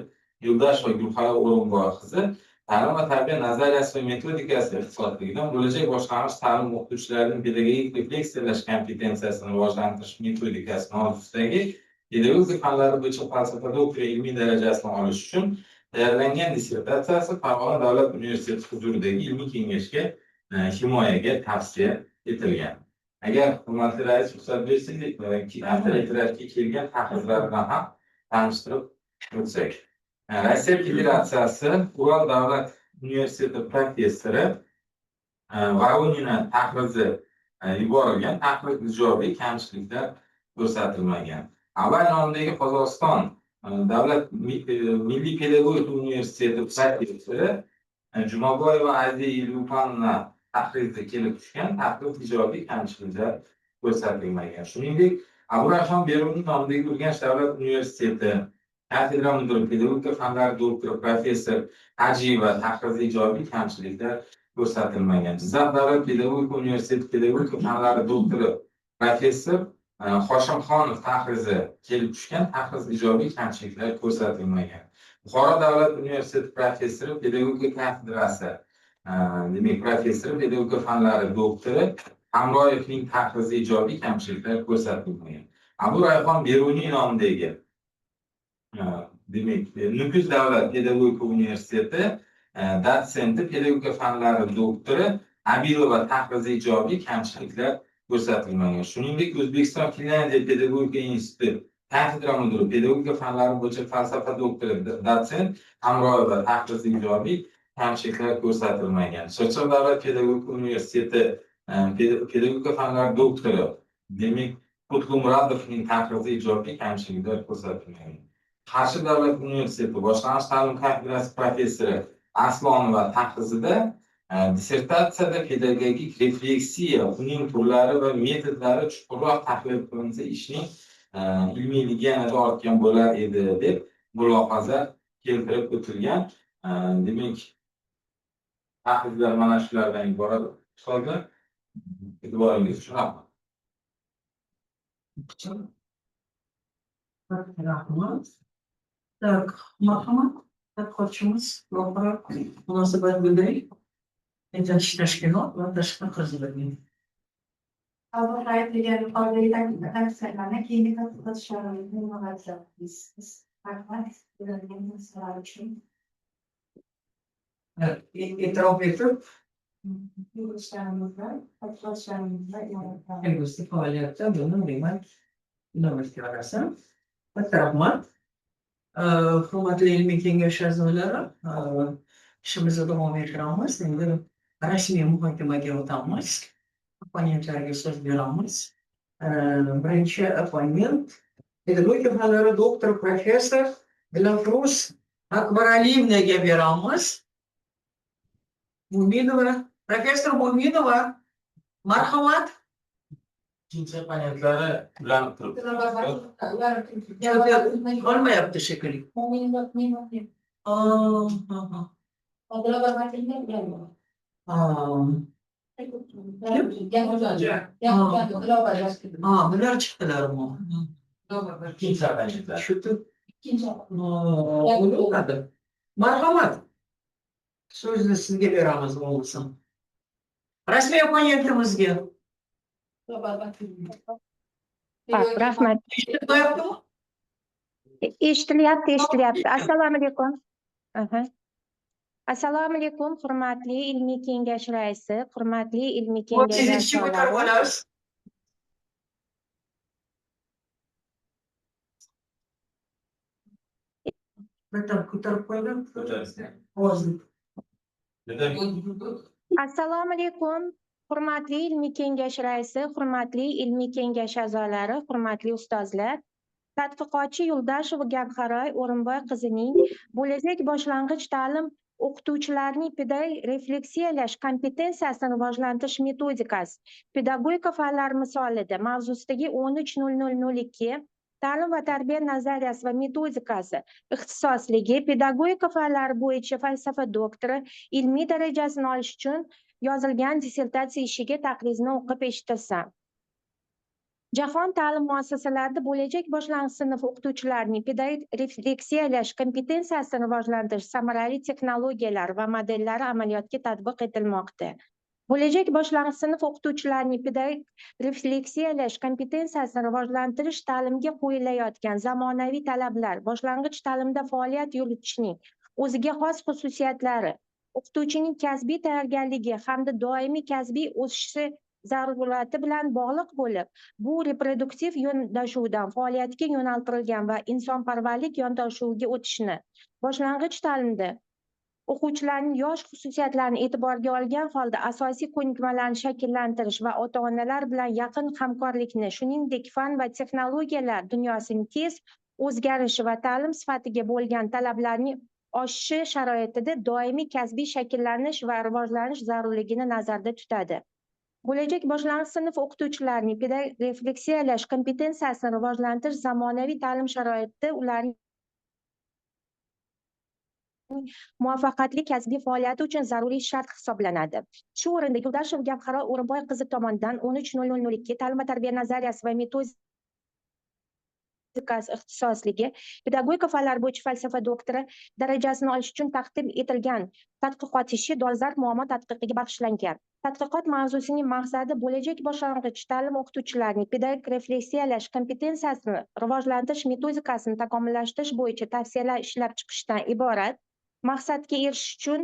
Yurtdosh va Gulhayo O'rinbor qizi ta'lim va tarbiya nazariyasi va metodikasi ixtisosligidan bo'lajak boshlang'ich ta'lim o'qituvchilarining pedagogik refleksiyalash kompetensiyasini rivojlantirish metodikasi mavzusidagi pedagogika fanlari bo'yicha falsafa doktori ilmiy darajasini olish uchun tayyorlangan dissertatsiyasi Farg'ona davlat universiteti huzuridagi ilmiy kengashga himoyaga tavsiya etilgan. Agar hurmatli rais ruxsat bersangiz, e'tirofga kelgan tahdidlar bilan ham tanishtirib o'tsak. Rossiya Federatsiyasi Ural davlat universiteti professori Vaunina tahrizi yuborilgan, tahriz ijobiy, kamchiliklar ko'rsatilmagan. Avval nomidagi Qozog'iston davlat milliy pedagogika universiteti professori Jumaboyeva Aziza Ilyupanova tahrizda kelib tushgan, tahriz ijobiy, kamchiliklar ko'rsatilmagan. Shuningdek, Aburahim Beruniy nomidagi Urganch davlat universiteti kafedra mudiri pedagogika fanlari doktori professor Hajiyeva tahriz ijobiy, kamchiliklar ko'rsatilmagan. Jizzax davlat pedagogika universiteti pedagogika fanlari doktori professor Hoshimxonov tahrizi kelib tushgan, tahriz ijobiy, kamchiliklar ko'rsatilmagan. Buxoro davlat universiteti professori pedagogika kafedrasi demak professor pedagogika fanlari doktori Hamroyevning tahrizi ijobiy, kamchiliklar ko'rsatilmagan. Abu Rayhon Beruniy nomidagi demak Nukus davlat pedagogika universiteti dotsenti pedagogika fanlari doktori Abilova tahrizi ijobiy, kamchiliklar ko'rsatilmagan. Shuningdek, O'zbekiston Finlandiya pedagogika instituti kafedra mudiri pedagogika fanlari bo'yicha falsafa doktori dotsent Hamroyeva tahrizi ijobiy, kamchiliklar ko'rsatilmagan. Shirchiq davlat pedagogika universiteti pedagogika fanlari doktori demak Qutlumuradovning tahrizi ijobiy, kamchiliklar ko'rsatilmagan. Qarshi davlat universiteti boshlang'ich ta'lim kafedrasi professori Aslonova tahrizida dissertatsiyada pedagogik refleksiya, uning turlari va metodlari chuqurroq tahlil qilinsa, ishning ilmiyligi yanada ortgan bo'lar edi deb mulohaza keltirib o'tilgan. Demak, tahrizlar mana shulardan iborat. Hisobda e'tiboringiz uchun rahmat. Rahmat. Так, marhamat. Tadqiqotchimiz Gavharo munosabat bildiring. Yetakchi tashkilot va tashqi xizmatlar. Avval aytilgan yuqoridagi tavsiyalarni keyingi tadqiqot ishlarini Rahmat. Berilgan narsalar uchun. E'tirof etib, Yig'ilishlarimizda, tadqiqotlarimizda kelgusi faoliyatda buni demak inobatga olasan. Katta rahmat. Hurmatli ilmiy kengash a'zolari, ishimizni davom ettiramiz. Endi rasmiy muhokamaga o'tamiz. Opponentlarga so'z beramiz. Birinchi opponent pedagogika fanlari doktor professor Dilafruz Akbaraliyevnaga beramiz. Mo'minova, professor Mo'minova, marhamat. Ikkinchi opponentlari ulanib turibdi. Olmayapti shekilli. Bular chiqdilarmi? Ikkinchi opponentlar. Shu bo'ladi. Marhamat. So'zni sizga beramiz bo'lsin. Rasmiy opponentimizga. Rahmat. Eshitilyaptimi? Eshitilyapti. Assalomu alaykum. Assalomu alaykum, hurmatli ilmiy kengash raisi, hurmatli ilmiy kengash Sizga ko'tarib a'zolari. olamiz. Bitta ko'tarib qo'ydim. Hozir. Assalomu alaykum, hurmatli ilmiy kengash raisi, hurmatli ilmiy kengash a'zolari, hurmatli ustozlar. Tadqiqotchi Yuldasheva Gavharoy O'rinboy qizining bo'lajak boshlang'ich ta'lim o'qituvchilarining pedagogik refleksiyalash kompetensiyasini rivojlantirish metodikasi pedagogika fanlari misolida mavzusidagi 13.0002 ta'lim va tarbiya nazariyasi va metodikasi ixtisosligi pedagogika fanlari bo'yicha falsafa doktori ilmiy darajasini olish uchun yozilgan dissertatsiya ishiga taqrizni o'qib eshitilsam. Jahon ta'lim muassasalarida bo'lajak boshlang'ich sinf o'qituvchilarining pedagogik refleksiyalash kompetensiyasini rivojlantirish samarali texnologiyalar va modellari amaliyotga tatbiq etilmoqda. Bo'lajak boshlang'ich sinf o'qituvchilarining pedagogik refleksiyalash kompetensiyasini rivojlantirish ta'limga qo'yilayotgan zamonaviy talablar, boshlang'ich ta'limda faoliyat yuritishning o'ziga xos xususiyatlari, o'qituvchining kasbiy tayyorgarligi hamda doimiy kasbiy o'sishi zaruriyati bilan bog'liq bo'lib, bu reproduktiv yondashuvdan faoliyatga yo'naltirilgan va insonparvarlik yondashuviga o'tishni, boshlang'ich ta'limda o'quvchilarning yosh xususiyatlarini e'tiborga olgan holda asosiy ko'nikmalarni shakllantirish va ota-onalar bilan yaqin hamkorlikni, shuningdek fan va texnologiyalar dunyosining tez o'zgarishi va ta'lim sifatiga bo'lgan talablarning oshishi sharoitida doimiy kasbiy shakllanish va rivojlanish zarurligini nazarda tutadi. Bo'lajak boshlang'ich sinf o'qituvchilarining pedagogik refleksiyalash kompetensiyasini rivojlantirish zamonaviy ta'lim sharoitida ularning muvaffaqiyatli kasbiy faoliyati uchun zaruriy shart hisoblanadi. Shu o'rinda Yuldasheva Gavharoy O'rinboy qizi tomonidan 13.0002 ta'lim va tarbiya nazariyasi va metodikasi ixtisosligi pedagogika fanlari bo'yicha falsafa doktori darajasini olish uchun taqdim etilgan tadqiqot ishi dolzarb muammo tadqiqiga bag'ishlangan. Tadqiqot mavzusining maqsadi bo'lajak boshlang'ich ta'lim o'qituvchilarining pedagogik refleksiyalash kompetensiyasini rivojlantirish metodikasini takomillashtirish bo'yicha tavsiyalar ishlab chiqishdan iborat. Maqsadga erishish uchun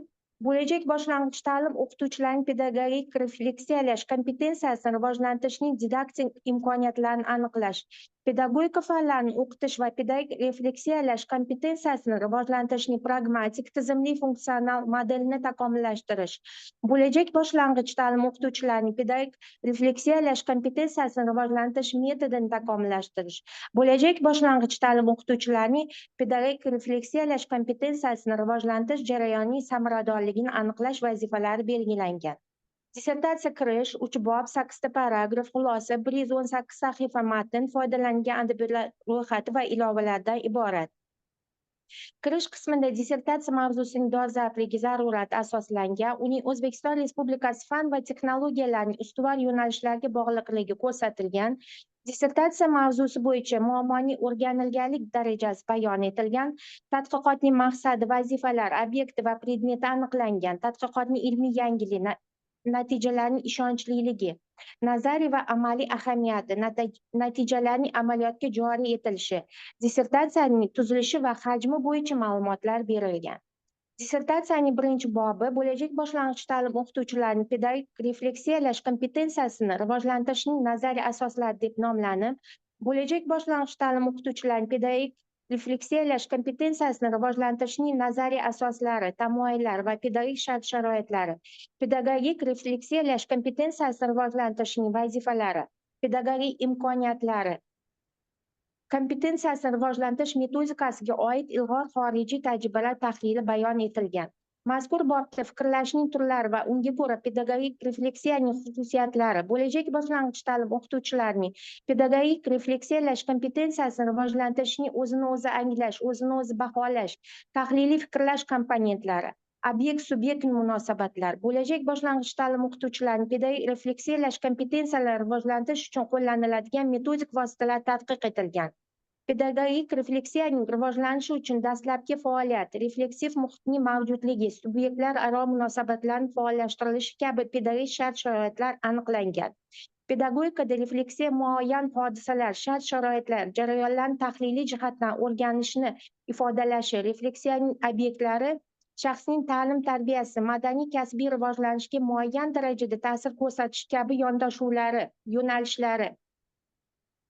bo'lajak boshlang'ich ta'lim o'qituvchilarining pedagogik refleksiyalash kompetensiyasini rivojlantirishning didaktik imkoniyatlarini aniqlash, pedagogika fanlarini o'qitish va pedagogik refleksiyalash kompetensiyasini rivojlantirishning pragmatik, tizimli, funksional modelini takomillashtirish, bo'lajak boshlang'ich ta'lim o'qituvchilarining pedagogik refleksiyalash kompetensiyasini rivojlantirish metodini takomillashtirish, bo'lajak boshlang'ich ta'lim o'qituvchilarining pedagogik refleksiyalash kompetensiyasini rivojlantirish jarayonining samaradorligini aniqlash vazifalari belgilangan. Dissertatsiya kirish 3 bob, 8 ta paragraf, xulosa 118 sahifa matn, foydalanilgan adabiyotlar ro'yxati va ilovalardan iborat. Kirish qismida dissertatsiya mavzusining dolzarbligi, zarurati asoslangan, uning O'zbekiston Respublikasi fan va texnologiyalarining ustuvor yo'nalishlariga bog'liqligi ko'rsatilgan. Dissertatsiya mavzusi bo'yicha muammoning o'rganilganlik darajasi bayon etilgan, tadqiqotning maqsadi, vazifalar, obyekti va predmeti aniqlangan, tadqiqotning ilmiy yangiligi, natijalarning ishonchliligi, nazariy va amaliy ahamiyati, natijalarning amaliyotga joriy etilishi, dissertatsiyaning tuzilishi va hajmi bo'yicha ma'lumotlar berilgan. Dissertatsiyaning birinchi bobi bo'lajak boshlang'ich ta'lim o'qituvchilarining pedagogik refleksiyalash kompetensiyasini rivojlantirishning nazariy asoslari deb nomlanib, bo'lajak boshlang'ich ta'lim o'qituvchilarining pedagogik refleksiyalash kompetensiyasini rivojlantirishning nazariy asoslari, tamoyillari va pedagogik shart-sharoitlari, pedagogik refleksiyalash kompetensiyasini rivojlantirishning vazifalari, pedagogik imkoniyatlari, kompetensiyasini rivojlantirish metodikasiga oid ilg'or xorijiy tajribalar tahlili bayon etilgan. Mazkur bobda fikrlashning turlari va unga ko'ra pedagogik refleksiyaning xususiyatlari, bo'lajak boshlang'ich ta'lim o'qituvchilarining pedagogik refleksiyalash kompetensiyasini rivojlantirishning o'zini o'zi anglash, o'zini o'zi baholash, tahliliy fikrlash komponentlari, obyekt-subyekt munosabatlar, bo'lajak boshlang'ich ta'lim o'qituvchilarining pedagogik refleksiyalash kompetensiyalarini rivojlantirish uchun qo'llaniladigan metodik vositalar tadqiq etilgan. Pedagogik refleksiyaning rivojlanishi uchun dastlabki faoliyat, refleksiv muhitning mavjudligi, subyektlar aro munosabatlarning faollashtirilishi kabi pedagogik shart-sharoitlar aniqlangan. Pedagogikada refleksiya muayyan hodisalar, shart-sharoitlar, jarayonlarni tahliliy jihatdan o'rganishni ifodalashi, refleksiyaning obyektlari shaxsning ta'lim-tarbiyasi, madaniy-kasbiy rivojlanishiga muayyan darajada ta'sir ko'rsatish kabi yondashuvlari, yo'nalishlari.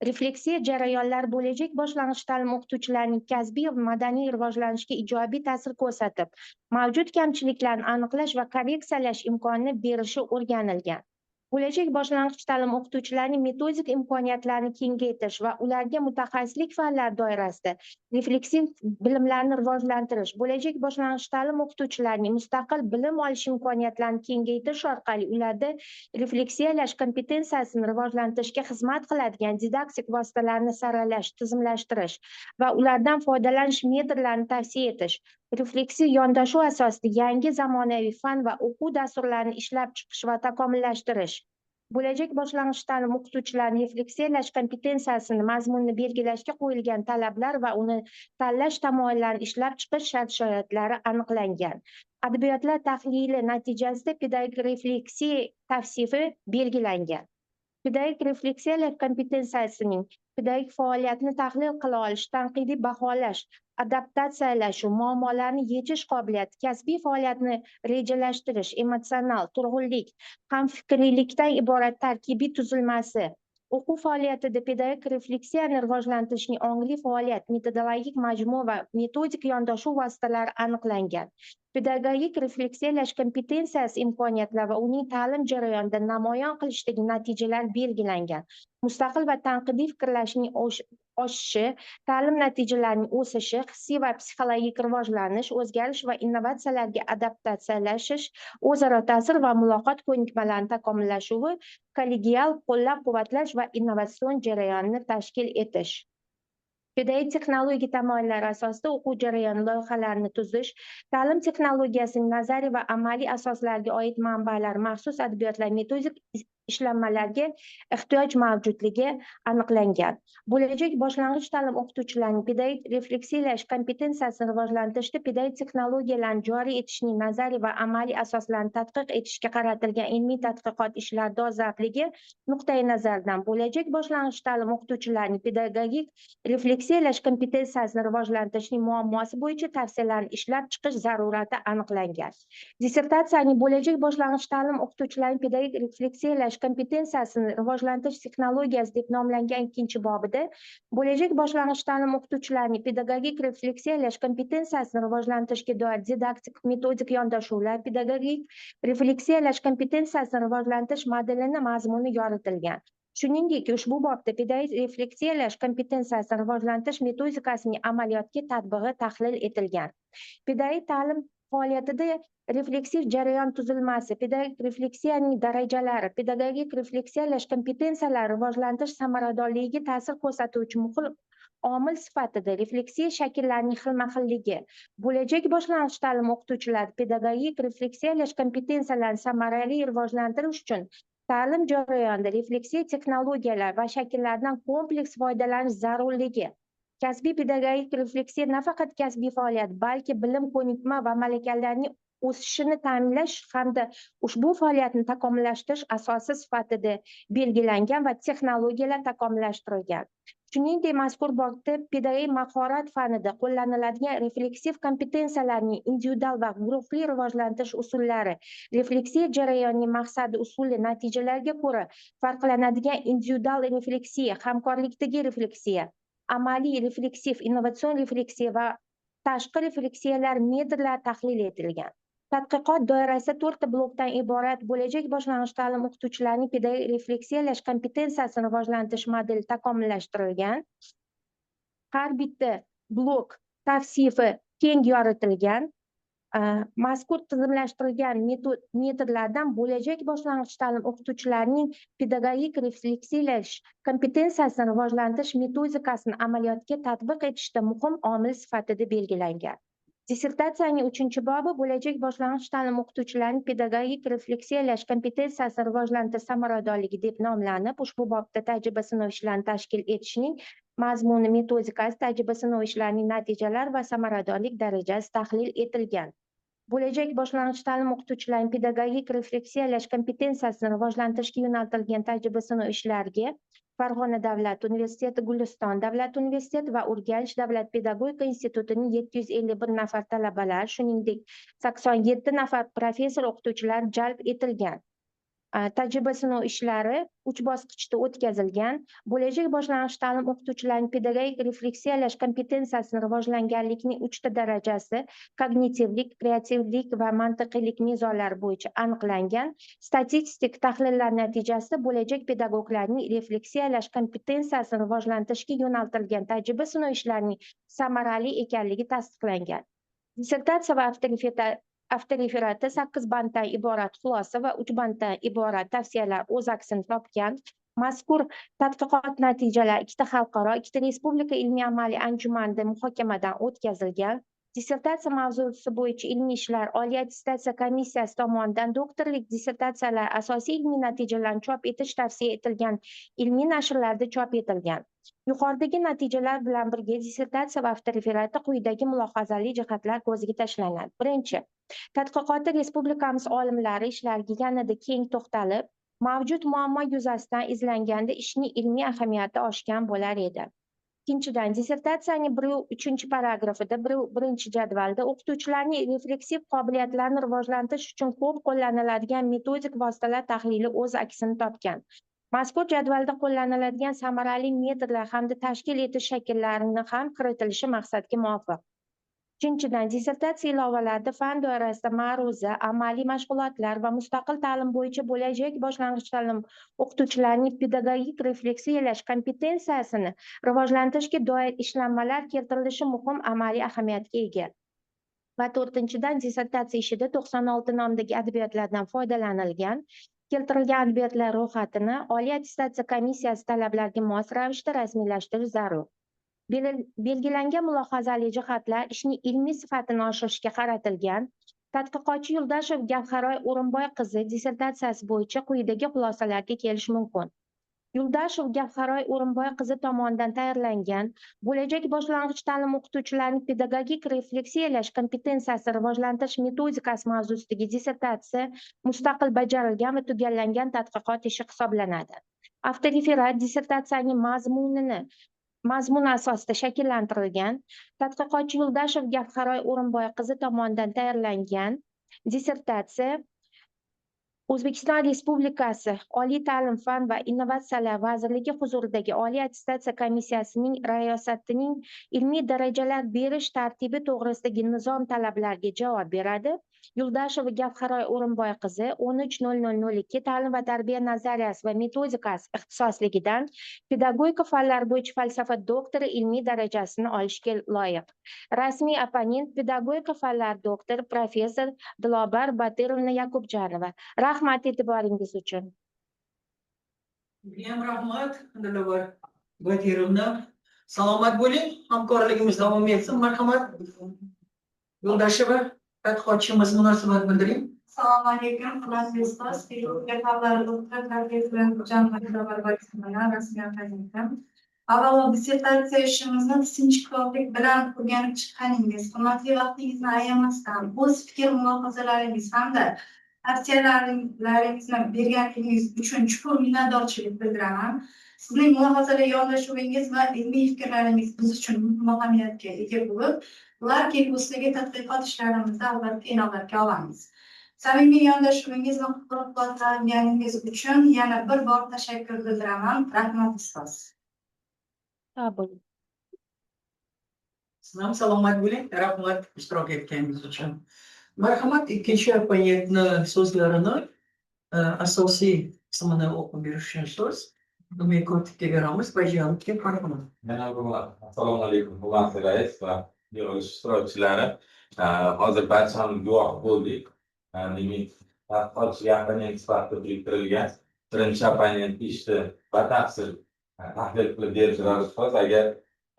Refleksiya jarayonlari bo'lajak boshlang'ich ta'lim o'qituvchilarining kasbiy va madaniy rivojlanishiga ijobiy ta'sir ko'rsatib, mavjud kamchiliklarni aniqlash va korreksiyalash imkonini berishi o'rganilgan. Bo'lajak boshlang'ich ta'lim o'qituvchilarining metodik imkoniyatlarini kengaytirish va ularga mutaxassislik fanlari doirasida refleksiv bilimlarni rivojlantirish, bo'lajak boshlang'ich ta'lim o'qituvchilarining mustaqil bilim olish imkoniyatlarini kengaytirish orqali ularda refleksiyalash kompetensiyasini rivojlantirishga xizmat qiladigan didaktik vositalarni saralash, tizimlashtirish va ulardan foydalanish metodlarini tavsiya etish, refleksiv yondashuv asosida yangi zamonaviy fan va o'quv dasturlarini ishlab chiqish va takomillashtirish, bo'lajak boshlang'ich ta'lim o'qituvchilarining refleksiyalash kompetensiyasini mazmunni belgilashga qo'yilgan talablar va uni tanlash tamoyillarini ishlab chiqish shart-sharoitlari aniqlangan. Adabiyotlar tahlili natijasida pedagogik refleksiya tavsifi belgilangan. Pedagogik refleksiyalash kompetensiyasining pedagogik faoliyatni tahlil qila olish, tanqidiy baholash, adaptatsiyalashuv, muammolarni yechish qobiliyati, kasbiy faoliyatni rejalashtirish, emotsional, turg'unlik, hamfikriylikdan iborat tarkibiy tuzilmasi, o'quv faoliyatida pedagogik refleksiyani rivojlantirishning ongli faoliyat, metodologik majmua va metodik yondashuv vositalari aniqlangan. Pedagogik refleksiyalash kompetensiyasi imkoniyatlar va uning ta'lim jarayonida namoyon qilishdagi natijalar belgilangan. Mustaqil va tanqidiy fikrlashning oshishi, ta'lim natijalarining o'sishi, hissiy va psixologik rivojlanish, o'zgarish va innovatsiyalarga adaptatsiyalashish, o'zaro ta'sir va muloqot ko'nikmalarini takomillashuvi, kollegial qo'llab-quvvatlash va innovatsion jarayonni tashkil etish. Pedagogik texnologik tamoyillar asosida o'quv jarayoni loyihalarini tuzish, ta'lim texnologiyasining nazariy va amaliy asoslariga oid manbalar, maxsus adabiyotlar, metodik ishlanmalarga ehtiyoj mavjudligi aniqlangan. Bo'lajak boshlang'ich ta'lim o'qituvchilarining pedagogik refleksiyalash kompetensiyasini rivojlantirishda pedagogik texnologiyalarni joriy etishning nazariy va amaliy asoslarini tadqiq etishga qaratilgan ilmiy tadqiqot ishlari dolzarbligi nuqtai nazaridan bo'lajak boshlang'ich ta'lim o'qituvchilarining pedagogik refleksiyalash kompetensiyasini rivojlantirishning muammosi bo'yicha tavsiyalarni ishlab chiqish zarurati aniqlangan. Dissertatsiyaning bo'lajak boshlang'ich ta'lim o'qituvchilarining pedagogik refleksiyalash kompetensiyasini rivojlantirish texnologiyasi deb nomlangan ikkinchi bobida bo'lajak boshlang'ich ta'lim o'qituvchilarining pedagogik refleksiyalash kompetensiyasini rivojlantirishga doir didaktik metodik yondashuvlar, pedagogik refleksiyalash kompetensiyasini rivojlantirish modelini mazmuni yoritilgan. Shuningdek, ushbu bobda pedagogik refleksiyalash kompetensiyasini rivojlantirish metodikasining amaliyotga tatbig'i tahlil etilgan. Pedagogik ta'lim faoliyatida refleksiv jarayon tuzilmasi, pedagogik refleksiyaning darajalari, pedagogik refleksiyalash kompetensiyalarini rivojlantirish samaradorligiga ta'sir ko'rsatuvchi muhim omil sifatida refleksiya shakllarining xilma-xilligi, bo'lajak boshlang'ich ta'lim o'qituvchilari pedagogik refleksiyalash kompetensiyalarini samarali rivojlantirish uchun ta'lim jarayonida refleksiya texnologiyalar va shakllaridan kompleks foydalanish zarurligi, kasbiy pedagogik refleksiya nafaqat kasbiy faoliyat, balki bilim, ko'nikma va malakalarning o'sishini ta'minlash hamda ushbu faoliyatni takomillashtirish asosi sifatida belgilangan va texnologiyalar takomillashtirilgan. Shuningdek, mazkur bobda pedagogik mahorat fanida qo'llaniladigan refleksiv kompetensiyalarning individual va guruhli rivojlantirish usullari, refleksiya jarayonining maqsadi, usuli, natijalariga ko'ra farqlanadigan individual refleksiya, hamkorlikdagi refleksiya, amaliy refleksiv, innovatsion refleksiya va tashqi refleksiyalar metodlari tahlil etilgan. Tadqiqot doirasida 4 ta blokdan iborat bo'lajak boshlang'ich ta'lim o'qituvchilarining pedagogik refleksiyalash kompetensiyasini rivojlantirish modeli takomillashtirilgan. Har bitta blok tavsifi keng yoritilgan. Mazkur tizimlashtirilgan metodlardan bo'lajak boshlang'ich ta'lim o'qituvchilarining pedagogik refleksiyalash kompetensiyasini rivojlantirish metodikasini amaliyotga tatbiq etishda muhim omil sifatida belgilangan. Dissertatsiyaning 3-bobi bo'lajak boshlang'ich ta'lim o'qituvchilarining pedagogik refleksiyalash kompetensiyasini rivojlantirish samaradorligi deb nomlanib, ushbu bobda tajriba sinov ishlarini tashkil etishning mazmuni, metodikasi, tajriba sinov ishlarining natijalari va samaradorlik darajasi tahlil etilgan. Bo'lajak boshlang'ich ta'lim o'qituvchilarining pedagogik refleksiyalash kompetensiyasini rivojlantirishga yo'naltirilgan tajriba sinov ishlariga Farg'ona davlat universiteti, Guliston davlat universiteti va Urganch davlat pedagogika institutining 751 nafar talabalar, shuningdek 87 nafar professor o'qituvchilar jalb etilgan. Tajriba sinov ishlari 3 bosqichda o'tkazilgan. Bo'lajak boshlang'ich ta'lim o'qituvchilarining pedagogik refleksiyalash kompetensiyasini rivojlanganlikning 3 ta darajasi kognitivlik, kreativlik va mantiqiylik mezonlari bo'yicha aniqlangan. Statistik tahlillar natijasida bo'lajak pedagoglarning refleksiyalash kompetensiyasini rivojlantirishga yo'naltirilgan tajriba sinov ishlarining samarali ekanligi tasdiqlangan. Dissertatsiya va avtoreferati 8 banddan iborat xulosa va 3 banddan iborat tavsiyalar o'z aksini topgan. Mazkur tadqiqot natijalari 2 ta xalqaro, 2 ta respublika ilmiy-amaliy anjumanida muhokamadan o'tkazilgan. Dissertatsiya mavzusi bo'yicha ilmiy ishlar Oliy attestatsiya komissiyasi tomonidan doktorlik dissertatsiyalar asosiy ilmiy natijalarni chop etish tavsiya etilgan ilmiy nashrlarda chop etilgan. Yuqoridagi natijalar bilan birga dissertatsiya va avtoreferatda quyidagi mulohazali jihatlar ko'zga tashlanadi. Birinchi, tadqiqotda respublikamiz olimlari ishlariga yanada keng to'xtalib, mavjud muammo yuzasidan izlanganda ishning ilmiy ahamiyati oshgan bo'lar edi. Ikkinchidan, dissertatsiyaning 3 paragrafida, 1 jadvalda o'qituvchilarning refleksiv qobiliyatlarini rivojlantirish uchun ko'p qo'llaniladigan metodik vositalar tahlili o'z aksini topgan. Mazkur jadvalda qo'llaniladigan samarali metodlar hamda tashkil etish shakllarini ham kiritilishi maqsadga muvofiq. Uchinchidan, dissertatsiya ilovalarida fan doirasida ma'ruza, amaliy mashg'ulotlar va mustaqil ta'lim bo'yicha bo'lajak boshlang'ich ta'lim o'qituvchilarining pedagogik refleksiyalash kompetensiyasini rivojlantirishga doir ishlanmalar keltirilishi muhim amaliy ahamiyatga ega. Va to'rtinchidan, dissertatsiya ishida 96 nomdagi adabiyotlardan foydalanilgan. Keltirilgan adabiyotlar ro'yxatini Oliy attestatsiya komissiyasi talablariga mos ravishda rasmiylashtirish zarur. Belgilangan mulohazali jihatlar ishning ilmiy sifatini oshirishga qaratilgan. Tadqiqotchi Yuldashev Gavharoy O'rinboy qizi dissertatsiyasi bo'yicha quyidagi xulosalarga kelish mumkin. Yuldashev Gavharoy O'rinboy qizi tomonidan tayyorlangan bo'lajak boshlang'ich ta'lim o'qituvchilarining pedagogik refleksiyalash kompetensiyasi rivojlantirish metodikasi mavzusidagi dissertatsiya mustaqil bajarilgan va tugallangan tadqiqot ishi hisoblanadi. Avtoreferat dissertatsiyaning mazmuni asosida shakllantirilgan. Tadqiqotchi Yuldashev Gavharoy O'rinboy qizi tomonidan tayyorlangan dissertatsiya O'zbekiston Respublikasi Oliy ta'lim, fan va innovatsiyalar vazirligi huzuridagi Oliy attestatsiya komissiyasining rayosatining ilmiy darajalar berish tartibi to'g'risidagi nizom talablariga javob beradi. Yuldashev Gavharoy O'rinboy qizi 13/00/02 ta'lim va tarbiya nazariyasi va metodikasi ixtisosligidan pedagogika fanlari bo'yicha falsafa doktori ilmiy darajasini olishga loyiq. Rasmiy opponent pedagogika fanlari doktori professor Dilobar Batirovna Yakubjanova. Rahmat e'tiboringiz uchun. Ham rahmat, Dilobar Batirovna. Salomat bo'ling, hamkorligimiz davom etsin. Marhamat. Yo'ldasheva, tadqiqotchimiz munosabat bildiring. Assalomu alaykum, hurmatli ustoz, pedagogika fanlari doktori, professor Dilobar Batirovna, rasmiy opponentim. Avvalo dissertatsiya ishimizni sinchkovlik bilan o'rganib chiqqaningiz, hurmatli vaqtingizni ayamasdan, o'z fikr mulohazalaringiz hamda tavsiyalaringizni berganingiz uchun chuqur minnatdorchilik bildiraman. Sizning mulohazalar yondashuvingiz va ilmiy fikrlaringiz biz uchun muhim ahamiyatga ega bo'lib, ular kelgusidagi tadqiqot ishlarimizda albatta inobatga olamiz. Samimiy yondashuvingiz va qo'llab-quvvatlaningiz uchun yana bir bor tashakkur bildiraman. Rahmat ustoz. Sog' bo'ling. Sizlar salomat bo'ling. Rahmat ishtirok etganingiz uchun. Marhamat, ikkinchi opponentni so'zlarini asosiy qismini o'qib berish uchun so'z Kotibga beramiz. Bajarovga marhamat. Assalomu alaykum, hurmatli rais va yig'ilish ishtirokchilari. Hozir barchamiz guvoh bo'ldik. Demak, tadqiqotchi opponent sifatida biriktirilgan birinchi opponent ishni batafsil tahlil qilib berdilar ustoz. Agar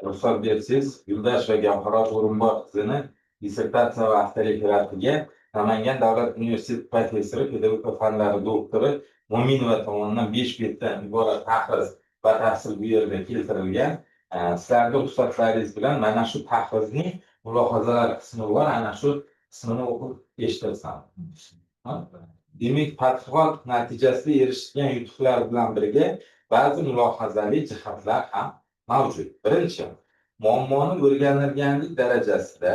ruxsat bersangiz, Yuldash va Gavharot O'rinboy qizini dissertatsiya va avtoreferaatiga Namangan davlat universiteti professori, pedagogika fanlari doktori Mo'minova tomonidan 5 betdan iborat tahriz batafsil bu yerda keltirilgan. Sizlarga ruxsatlaringiz bilan mana shu tahrizning mulohazalar qismi bor, ana shu qismini o'qib eshitirsam. Demak, tadqiqot natijasida erishilgan yutuqlar bilan birga ba'zi mulohazali jihatlar ham mavjud. Birinchi, muammoni o'rganilganlik darajasida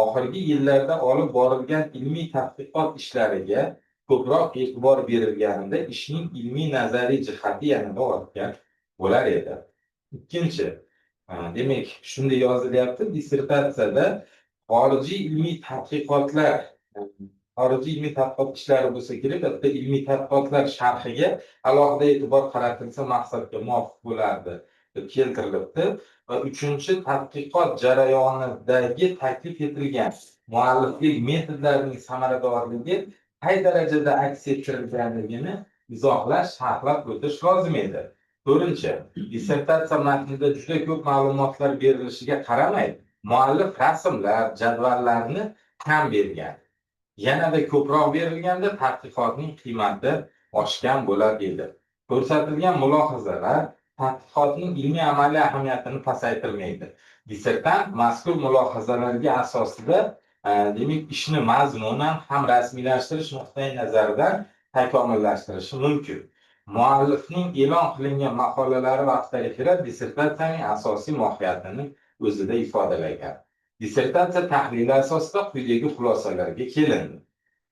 oxirgi yillarda olib borilgan ilmiy tadqiqot ishlariga ko'proq e'tibor berilganida ishning ilmiy nazariy jihati yanada ortgan bo'lar edi. Ikkinchi, demak, shunday yozilyapti, dissertatsiyada xorijiy ilmiy tadqiqotlar ishlari bo'lsa kerak, bitta ilmiy tadqiqotlar sharhiga alohida e'tibor qaratilsa maqsadga muvofiq bo'lardi deb keltirilibdi. Va uchinchi, tadqiqot jarayonidagi taklif etilgan mualliflik metodlarining samaradorligi qay darajada aks ettirilganligini izohlash, sharhlab o'tish lozim edi. To'rtinchi, dissertatsiya matnida juda ko'p ma'lumotlar berilishiga qaramay, muallif rasmlar, jadvallarni kam bergan. Yanada ko'proq berilganda tadqiqotning qiymati oshgan bo'lar edi. Ko'rsatilgan mulohazalar tadqiqotning ilmiy amaliy ahamiyatini pasaytirmaydi. Dissertant mazkur mulohazalarga asosida demak ishni mazmunan ham rasmiylashtirish nuqtai nazaridan takomillashtirishi mumkin. Muallifning e'lon qilingan maqolalari va avtoreferaat dissertatsiyaning asosiy mohiyatini o'zida ifodalagan. Dissertatsiya tahlili asosida quyidagi xulosalarga kelindi.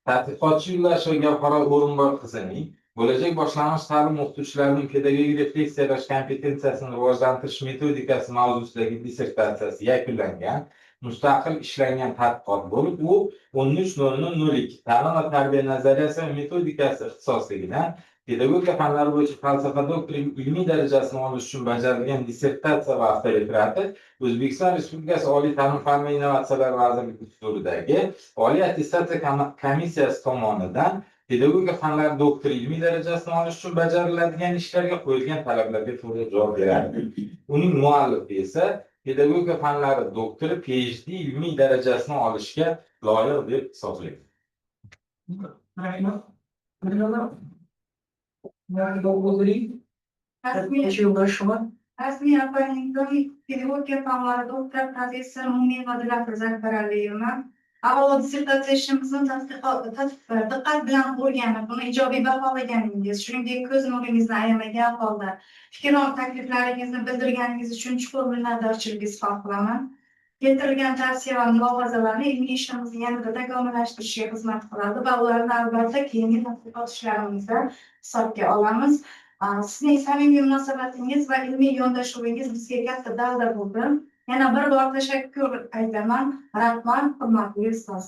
Tadqiqotchi Yuldash va Gavharot O'rinboy qizining bo'lajak boshlang'ich ta'lim o'qituvchilarining pedagogik refleksiyalash kompetensiyasini rivojlantirish metodikasi mavzusidagi dissertatsiyasi yakunlangan, mustaqil ishlangan tadqiqot bo'lib, u 13.00.02 ta'lim va tarbiya nazariyasi va metodikasi ixtisosligidan pedagogika fanlari bo'yicha falsafa doktori ilmiy darajasini olish uchun bajarilgan dissertatsiya va avtoreferaati O'zbekiston Respublikasi Oliy ta'lim fan va innovatsiyalar vazirligi huzuridagi Oliy attestatsiya komissiyasi tomonidan pedagogika fanlari doktori ilmiy darajasini olish uchun bajariladigan ishlarga qo'yilgan talablarga to'g'ri javob beradi. Uning muallifi esa pedagogika fanlari doktori PhD ilmiy darajasini olishga loyiq deb hisoblaydi. Rasmiy opponentim pedagogika fanlari doktor professor Mo'minova Dilafruza Akbaraliyeva. Avvalo dissertatsiya ishimizni diqqat bilan o'rganib, uni ijobiy baholaganingiz, shuningdek ko'z nuringizni ayamagan holda fikr takliflaringizni bildirganingiz uchun chuqur minnatdorchilik izhor qilaman. Keltirilgan tavsiya va mulohazalarni ilmiy ishimizni yanada takomillashtirishga xizmat qiladi va ularni albatta keyingi tadqiqot ishlarimizda hisobga olamiz. Sizning samimiy munosabatingiz va ilmiy yondashuvingiz bizga katta dalda bo'ldi. Yana bir bor tashakkur aytaman. Rahmat, hurmatli ustoz.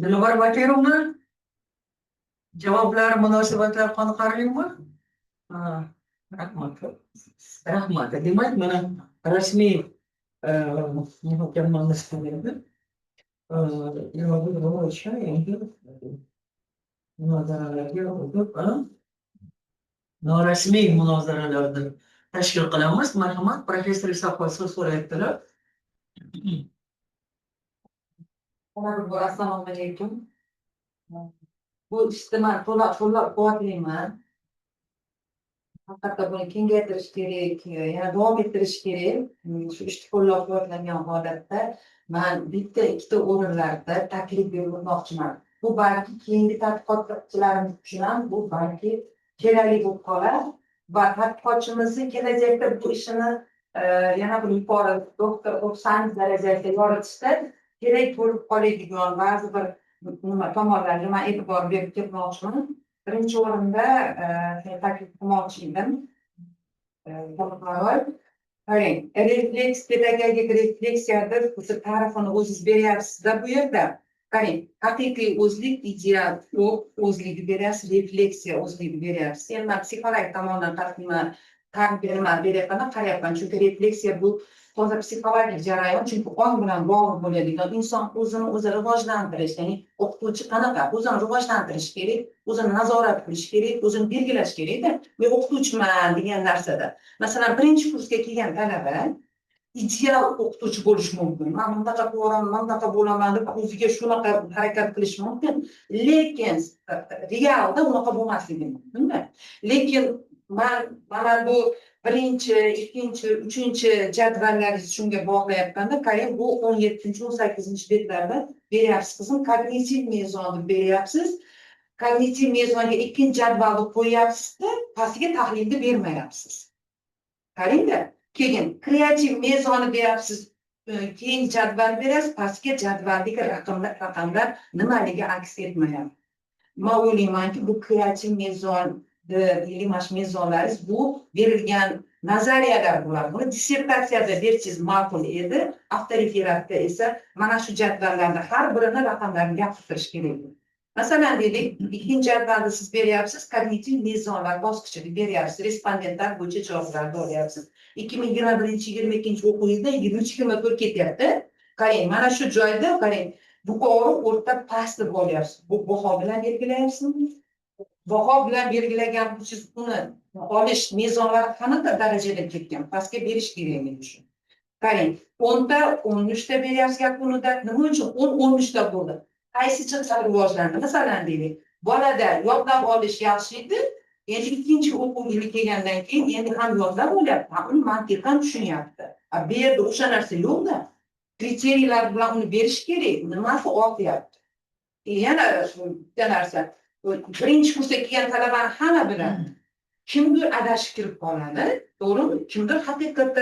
Dilbar Bakirovna, javoblar, munosabatlar qoniqarlimi? Rahmat. Rahmat. Demak, mana rasmiy muhokamamiz norasmiy munozaralarni tashkil qilamiz. Marhamat, professor Isoqov so'z so'rayaptilar. Assalomu alaykum. Bu ishni men qo'llab-quvvatlayman. haqiqatda buni kengaytirish kerak, yana davom ettirish kerak. Shu ishni qo'llab-quvvatlangan holatda man bitta ikkita o'rinlarda taklif berib o'tmoqchiman. Bu balki keyingi tadqiqotchilarimiz uchun ham bu balki kerakli bo'lib qolar va tadqiqotchimizni kelajakda bu ishini yana bir yuqori doktor o'qisamiz darajasiga yoritishda kerak bo'lib qoladigan ba'zi bir tomonlarga man e'tibor berib ketmoqchiman. Birinchi o'rinda taklif qilmoqchi edim. Qarang, refleks, pedagogik refleksiyadir, o'sha ta'rifini o'zingiz beryapsiz-da bu yerda. Qarang, haqiqiy o'zlik, ideal o'zligi beryapsiz, refleksiya o'zligi beryapsiz. Endi men psixolog tomonidan ta'rif beryapman, qarayapman. Chunki refleksiya bu toza psixologik jarayon, chunki ong bilan bog'liq bo'ladigan inson o'zini o'zi rivojlantirish, ya'ni o'qituvchi qanaqa o'zini rivojlantirish kerak, o'zini nazorat qilish kerak, o'zini belgilash kerak-da. Men o'qituvchiman degan narsada. Masalan, birinchi kursga kelgan talaba ideal o'qituvchi bo'lish mumkin. Men bunaqa qilaman, bunaqa bo'laman deb o'ziga shunaqa harakat qilish mumkin. Lekin realda unaqa bo'lmasligi mumkin-da. Lekin mana bu birinchi, ikkinchi, uchinchi jadvallaringizni shunga bog'layapmanda, qarang, bu 17-18 betlarda beryapsiz qizim, kognitiv mezonni beryapsiz. Kognitiv mezonga ikkinchi jadvalni qo'yyapsiz-da, pastiga tahlilni bermayapsiz. Qarang-da, keyin kreativ mezonni beryapsiz, keyin jadval berasiz, pastiga jadvaldagi raqamlar nimaligi aks etmayapti. Men o'ylaymanki, bu kreativ mezon mezonlaringiz bu berilgan nazariyalar bo'ladi. Buni dissertatsiyada bersangiz ma'qul edi. Avtoreferatda esa mana shu jadvallarda har birini raqamlarni gapirtirish kerak. Masalan, deylik, ikkinchi jadvalda siz beryapsiz, kognitiv mezonlar bosqichida beryapsiz, respondentlar bo'yicha javoblarni olyapsiz. 2021-22 o'quv yilida 23-24 ketyapti. Qarang, mana shu joyda qarang, yuqori, o'rta, past deb olyapsiz. Bu baho bilan belgilayapsizmi? Baho bilan belgilagan siz uni olish mezonlari qanaqa darajada ketgan? Pastga berish kerakmi shu? Qarang, 10 ta 13 ta beryapsiz yakunida. Nima uchun 10-13 ta bo'ldi? Qaysi jihatlar rivojlandi? Masalan, deylik, bolada yodlab olish yaxshi edi. Endi ikkinchi o'quv yili kelgandan keyin endi ham yodlab olyapti, uni mantiqan tushunyapti. Bu yerda o'sha narsa yo'q-da. Kriteriyalar bilan uni berish kerak. Nimasi ortyapti? Yana bitta narsa. Birinchi kursga kelgan talabani hamma biladi. Kimdir adashib kirib qoladi, to'g'rimi? Kimdir haqiqatda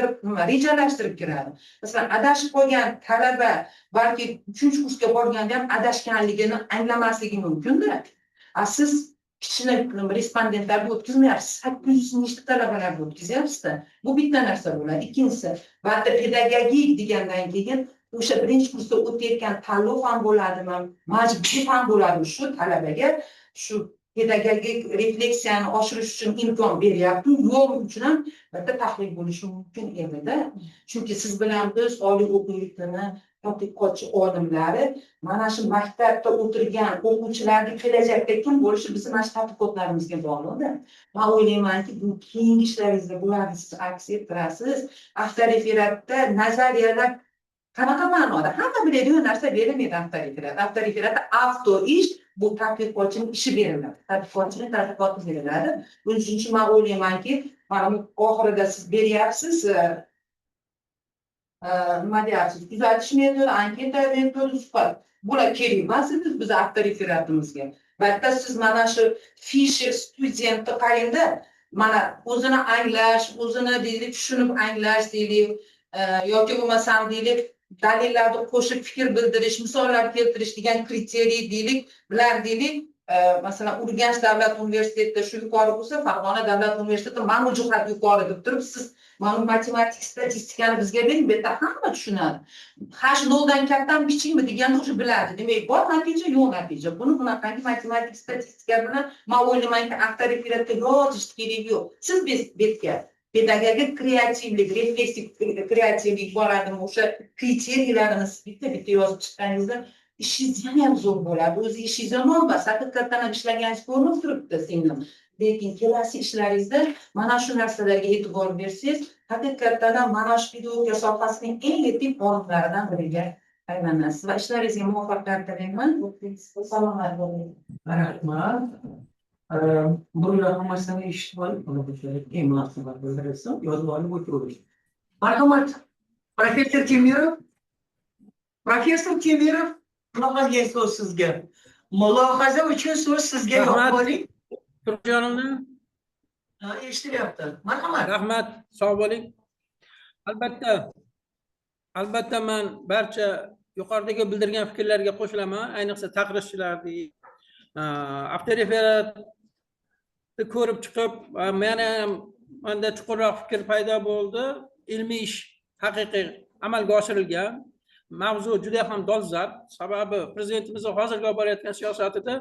rejalashtirib kiradi. Masalan, adashib qolgan talaba balki 3-kursga borganda ham adashganligini anglamasligi mumkin-da. Siz kichkina respondentlarni o'tkazmayapsiz, 800 nechta talabalarni o'tkazyapsiz-da. Bu bitta narsa bo'ladi. Ikkinchisi, ba'zi pedagogik degandan keyin o'sha birinchi kursda o'tayotgan tanlov ham bo'ladimi, majburiy ham bo'ladimi shu talabaga shu pedagogik refleksiyani oshirish uchun imkon beryapti, yo'q uchun ham bitta tahlil bo'lishi mumkin edi-da. Chunki siz bilan biz oliy o'quv yurtini tadqiqotchi olimlari mana shu maktabda o'tirgan o'quvchilarning kelajakda kim bo'lishi bizning mana shu tadqiqotlarimizga bog'liq-da. Men o'ylaymanki, bu keyingi ishlaringizda bularni siz aks ettirasiz. Avtoreferatda nazariyalar qanaqa ma'noda? Hamma biladigan narsa berilmaydi avtoreferat. Avtoreferatda avto ish bu tadqiqotchining ishi beriladi. Tadqiqotchining tadqiqoti beriladi. Buning uchun men o'ylaymanki, mana bu oxirida siz beryapsiz, nima deyapsiz? Kuzatish metodi, anketa metodi, suhbat. Bular kerak emas biz avtoreferatimizga. Bitta siz mana shu Fisher studentni qarangda, mana o'zini anglash, o'zini deylik tushunib anglash deylik, yoki bo'lmasam deylik dalillarni qo'shib fikr bildirish, misollar keltirish degan kriteriy deylik, bular deylik, masalan, Urganch davlat universitetida shu yuqori bo'lsa, Farg'ona davlat universitetida mana bu jihat yuqori deb turib, siz mana matematik statistikani bizga bering, bu yerda hamma tushunadi. H 0 dan kattami kichikmi deganni o'sha biladi. Demak, bor natija, yo'q natija. Buni bunaqangi matematik statistika bilan men o'ylaymanki, avtoreferatga yozish keragi yo'q. Siz betga pedagogik kreativlik, refleksik kreativlik bo'ladimi, o'sha kriteriyalarni bitta yozib chiqqaningizda ishingiz ham zo'r bo'ladi. O'zi ishingiz yomon emas, haqiqatdan ham ishlaganingiz ko'rinib turibdi singlim. Lekin kelasi ishlaringizda mana shu narsalarga e'tibor bersangiz, haqiqatdan ham mana shu pedagogika sohasining eng yetuk olimlaridan biriga aylanasiz va ishlaringizga muvaffaqiyat tilayman. Salomat bo'ling. Rahmat. Bunlar hammasini eshitib olib, buni eng munosabat bildirsin, yozib olib o'tiraverdik. Marhamat, professor Temirov. Professor Temirov, mulohaza so'z sizga. Mulohaza uchun so'z sizga Rahmat. yo'q bo'ling. Turkjonimni. Ha, eshitilyapti. Marhamat. Rahmat, sog' bo'ling. Albatta men barcha yuqoridagi bildirgan fikrlarga qo'shilaman, ayniqsa taqrizchilarni avtoreferatni ko'rib chiqib, meni ham menda chuqurroq fikr paydo bo'ldi. Ilmiy ish haqiqiy amalga oshirilgan. Mavzu juda ham dolzarb. Sababi prezidentimiz hozirgi olib borayotgan siyosatida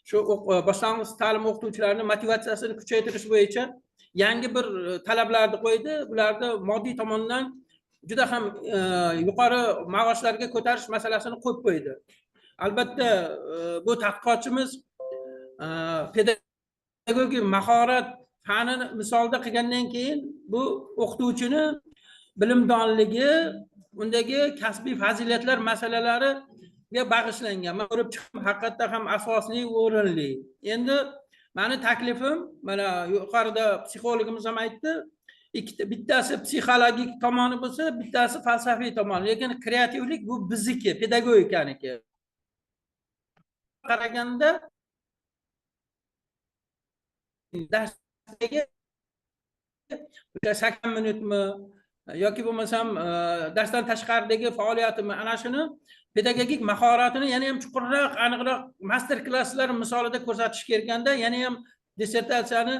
shu boshlang'ich ta'lim o'qituvchilarining motivatsiyasini kuchaytirish bo'yicha yangi bir talablarni qo'ydi. Bularni moddiy tomondan juda ham yuqori maoshlarga ko'tarish masalasini qo'yib qo'ydi. Albatta bu tadqiqotchimiz pedagogik mahorat fanini misolda qilgandan keyin bu o'qituvchini bilimdonligi, undagi kasbiy fazilatlar masalalariga bag'ishlangan. Men ko'rib chiqdim, haqiqatda ham asosli, o'rinli. Endi meni taklifim, mana yuqorida psixologimiz ham aytdi, bittasi psixologik tomoni bo'lsa, bittasi falsafiy tomoni. Lekin kreativlik bu bizniki, pedagogikaniki. Qaraganda darsdagi 80 minutmi yoki bo'lmasam darsdan tashqaridagi faoliyatimni ana shuni pedagogik mahoratini yana ham chuqurroq, aniqroq master klasslar misolida ko'rsatish kerakanda, yana ham dissertatsiyani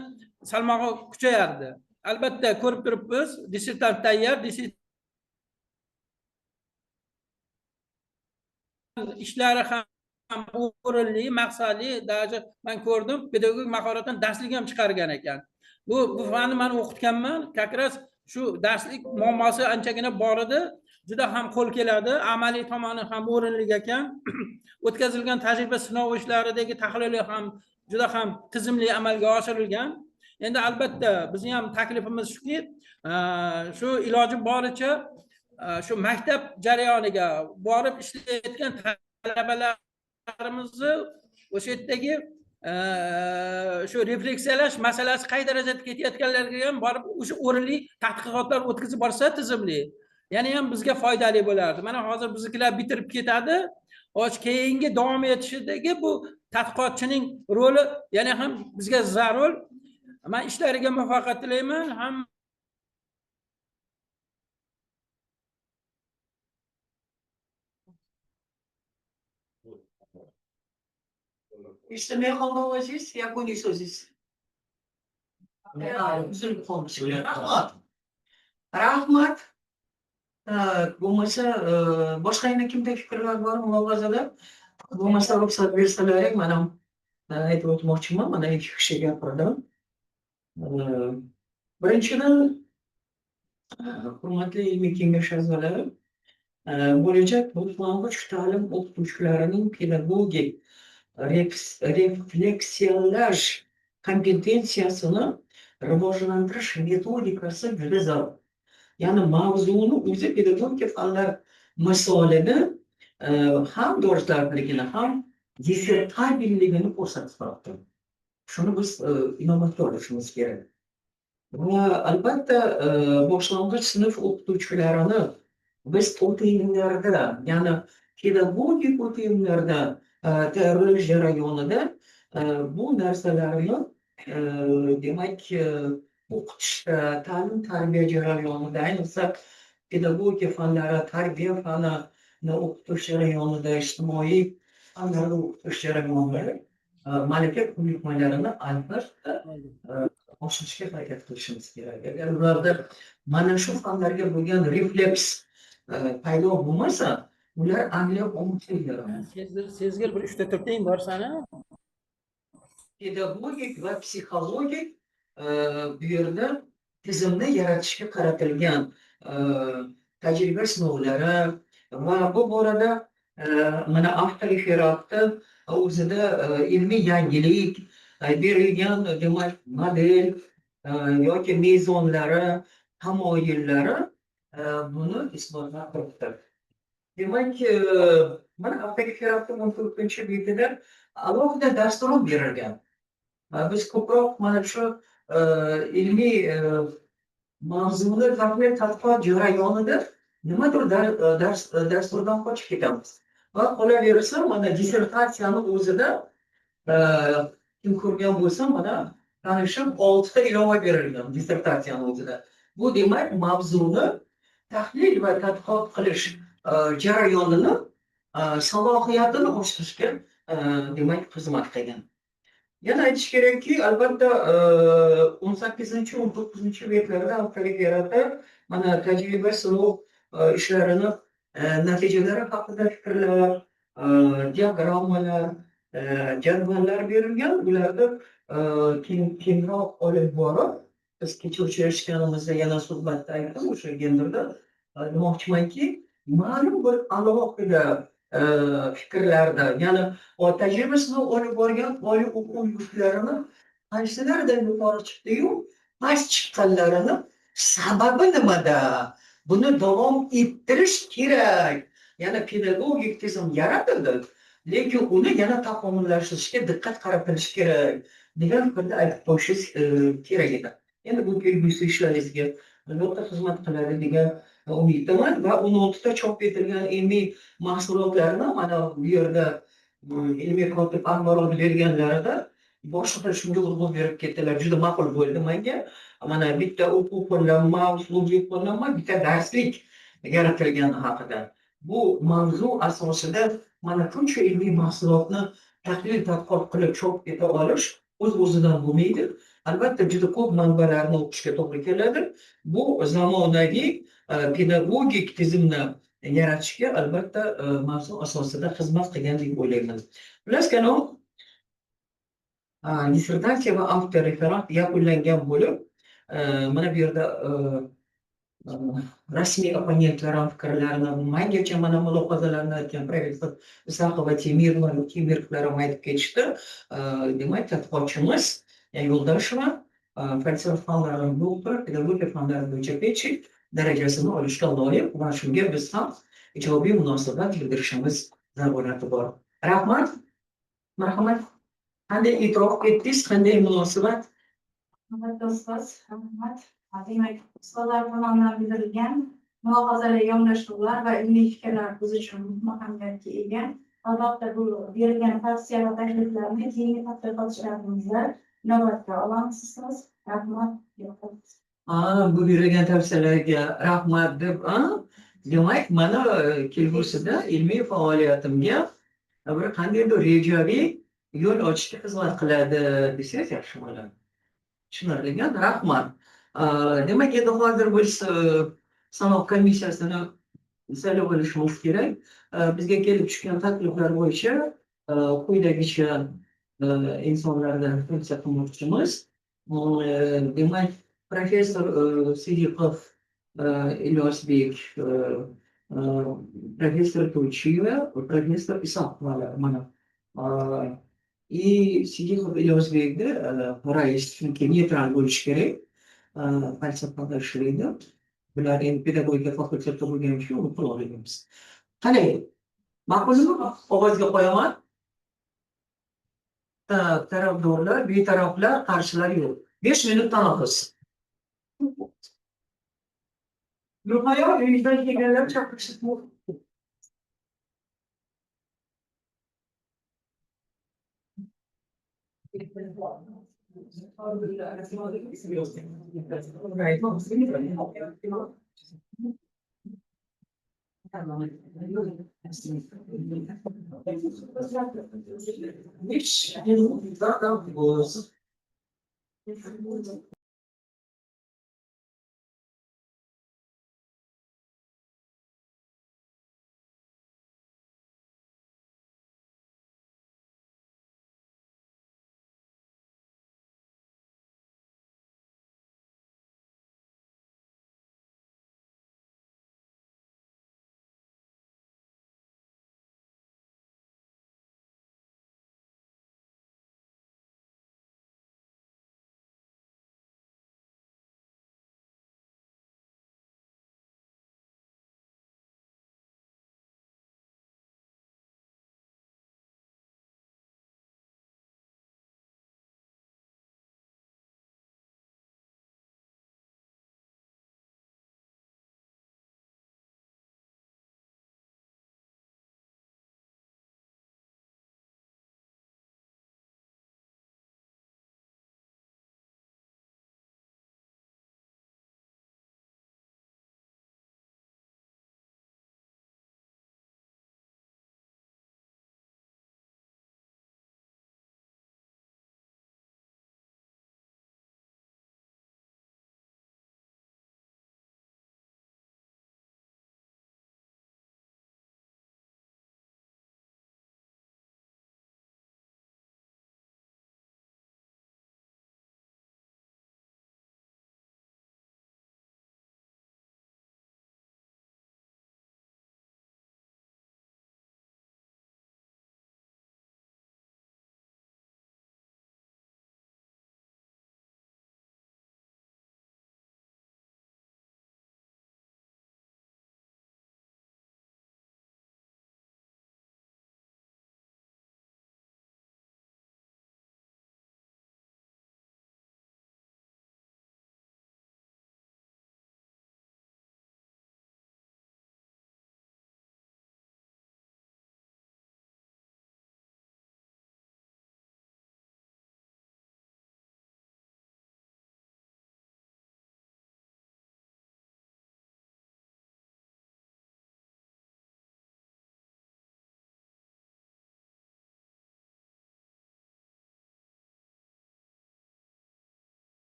salmog'i kuchayardi. Albatta ko'rib turibmiz, dissertant tayyor, ishlari ham o'rinli, maqsadli, даже men ko'rdim, pedagogik mahoratdan darslik ham chiqargan ekan. Bu fanni men o'qitganman, как раз shu darslik muammosi anchagina bor edi. Juda ham qo'l keladi, amaliy tomoni ham o'rinli ekan. O'tkazilgan tajriba sinov ishlaridagi tahlili ham juda ham tizimli amalga oshirilgan. Endi albatta bizning ham taklifimiz shuki, shu iloji boricha shu maktab jarayoniga borib ishlayotgan talabalarimizni o'sha yerdagi shu refleksiyalash masalasi qay darajada ketayotganlarga ham borib o'sha o'rinli tadqiqotlar o'tkazib borsa tizimli. Yana ham bizga foydali bo'lardi. Mana hozir biznikilar bitirib ketadi. O'sha keyingi davom etishidagi bu tadqiqotchining roli yana ham bizga zarur. Men ishlariga muvaffaqiyat tilayman. Ham Eshitmay qolgan o'zingiz, yakuniy so'zingiz. Uzilib qolmish. Rahmat. Rahmat. Bo'lmasa, boshqa yana kimda fikrlar bor mulohazada? Bo'lmasa ruxsat bersalaring, men ham aytib o'tmoqchiman, mana ikki kishi gapirdim. Birinchidan, hurmatli ilmiy kengash a'zolari, bo'lajak boshlang'ich ta'lim o'qituvchilarining pedagogik refleksiyalash kompetensiyasini rivojlantirish metodikasi juda zarur. Ya'ni mavzuni o'zi pedagogika fanlar misolida ham dorslarligini ham dissertabilligini ko'rsatib turibdi. Shuni biz inobatga olishimiz kerak. Va albatta boshlang'ich sinf o'qituvchilarini biz o'tayinlarda, ya'ni pedagogik o'tayinlarda tayyorlash jarayonida bu narsalarni demak o'qitishda, ta'lim tarbiya jarayonida, ayniqsa pedagogika fanlari, tarbiya fanini o'qitish jarayonida, ijtimoiy fanlarni o'qitish jarayonida malaka ko'nikmalarini albatta oshirishga harakat qilishimiz kerak. Agar ularda mana shu fanlarga bo'lgan refleks paydo bo'lmasa, ular anglab olmaydilar. Sezgir bir 3-4 tang bor sana. Pedagogik va psixologik bu yerda tizimni yaratishga qaratilgan tajriba sinovlari va bu borada mana avtoreferatda o'zida ilmiy yangilik berilgan demak model yoki mezonlari, tamoyillari buni isbotlab turibdi. Demak, mana avtoreferatning 14-betida alohida dastur berilgan. Biz ko'proq mana shu ilmiy mavzuni tahlil tadqiqot jarayonida nimadir dasturdan qochib ketamiz. Va qolaversa, mana dissertatsiyani o'zida kim ko'rgan bo'lsa, mana tanishim 6 ta ilova berilgan dissertatsiyani o'zida. Bu demak, mavzuni tahlil va tadqiqot qilish jarayonini salohiyatini oshirishga demak xizmat qilgan. Yana aytish kerakki, albatta 18-19 beklarda haftalik yaratib, mana tajriba sinov ishlarini natijalari haqida fikrlar, diagrammalar, jadvallar berilgan. Ularni kengroq olib borib, biz kecha uchrashganimizda yana suhbatda aytdim o'sha genderda demoqchimanki, ma'lum bir alohida fikrlarda, ya'ni tajriba sinov olib borgan oliy o'quv yurtlarini qaysilaridan yuqori chiqdi-yu, past chiqqanlarini sababi nimada? Buni davom ettirish kerak. Ya'ni pedagogik tizim yaratildi, lekin uni yana takomillashtirishga diqqat qaratilishi kerak degan fikrda aytib qo'yishingiz kerak edi. Endi bu kelgusi ishlaringizga albatta xizmat qiladi degan umiddaman va 16 ta chop etilgan ilmiy mahsulotlarni mana bu yerda ilmiy kotib axborot berganlarida boshqa shunga urg'u berib ketdilar. Juda ma'qul bo'ldi menga. Mana bitta o'quv qo'llanma, uslubiy qo'llanma, bitta darslik yaratilgani haqida. Bu mavzu asosida mana shuncha ilmiy mahsulotni tahlil tadqiqot qilib chop eta olish o'z-o'zidan bo'lmaydi. Albatta juda ko'p manbalarni o'qishga to'g'ri keladi. Bu zamonaviy pedagogik tizimni yaratishga albatta mavzu asosida xizmat qilgan deb o'ylayman. Xullas kalom, dissertatsiya va avtoreferat yakunlangan bo'lib, mana bu yerda rasmiy opponentlar fikrlarini, mangacha mana mulohazalarni aytgan professor Isaqova Temirov ham aytib ketishdi. Demak, tadqiqotchimiz Yo'ldosheva falsafa fanlari doktor, pedagogiya fanlari bo'yicha PhD darajasini olishga loyiq va shunga biz ham ijobiy munosabat bildirishimiz zarurati bor. Rahmat. Marhamat. Qanday e'tirof etdingiz, qanday munosabat? Ustoz, rahmat. Demak, ustozlar tomonidan bildirilgan mulohazalar, yondashuvlar va ilmiy fikrlar biz uchun muhim ahamiyatga ega. Albatta, bu berilgan tavsiya va takliflarni keyingi tadqiqot ishlarimizda inobatga olamiz. Rahmat. Bu berilgan tavsiyalarga rahmat deb, demak, mana kelgusida ilmiy faoliyatimga bir qandaydir rejaviy yo'l ochishga xizmat qiladi desangiz yaxshi bo'ladi. Tushunarligan, rahmat. Demak, endi hozir biz sanov komissiyasini saylab olishimiz kerak. Bizga kelib tushgan takliflar bo'yicha quyidagicha insonlardan funksiya qilmoqchimiz. Demak, professor Sidiqov Ilyosbek, professor To'ychiyeva, professor Isoqova mana. Sidiqov Ilyosbekni rais, chunki neytral bo'lishi kerak. Falsafada ishlaydi. Bular endi pedagogika fakultetida bo'lgani uchun uni qila olamiz. Qani, ma'qulmi? Qog'ozga qo'yaman. Tarafdorlar, betaraflar, qarshilar yo'q. 5 minut tanaffus. Ruhayo uyingizdan kelganlar chaqirishib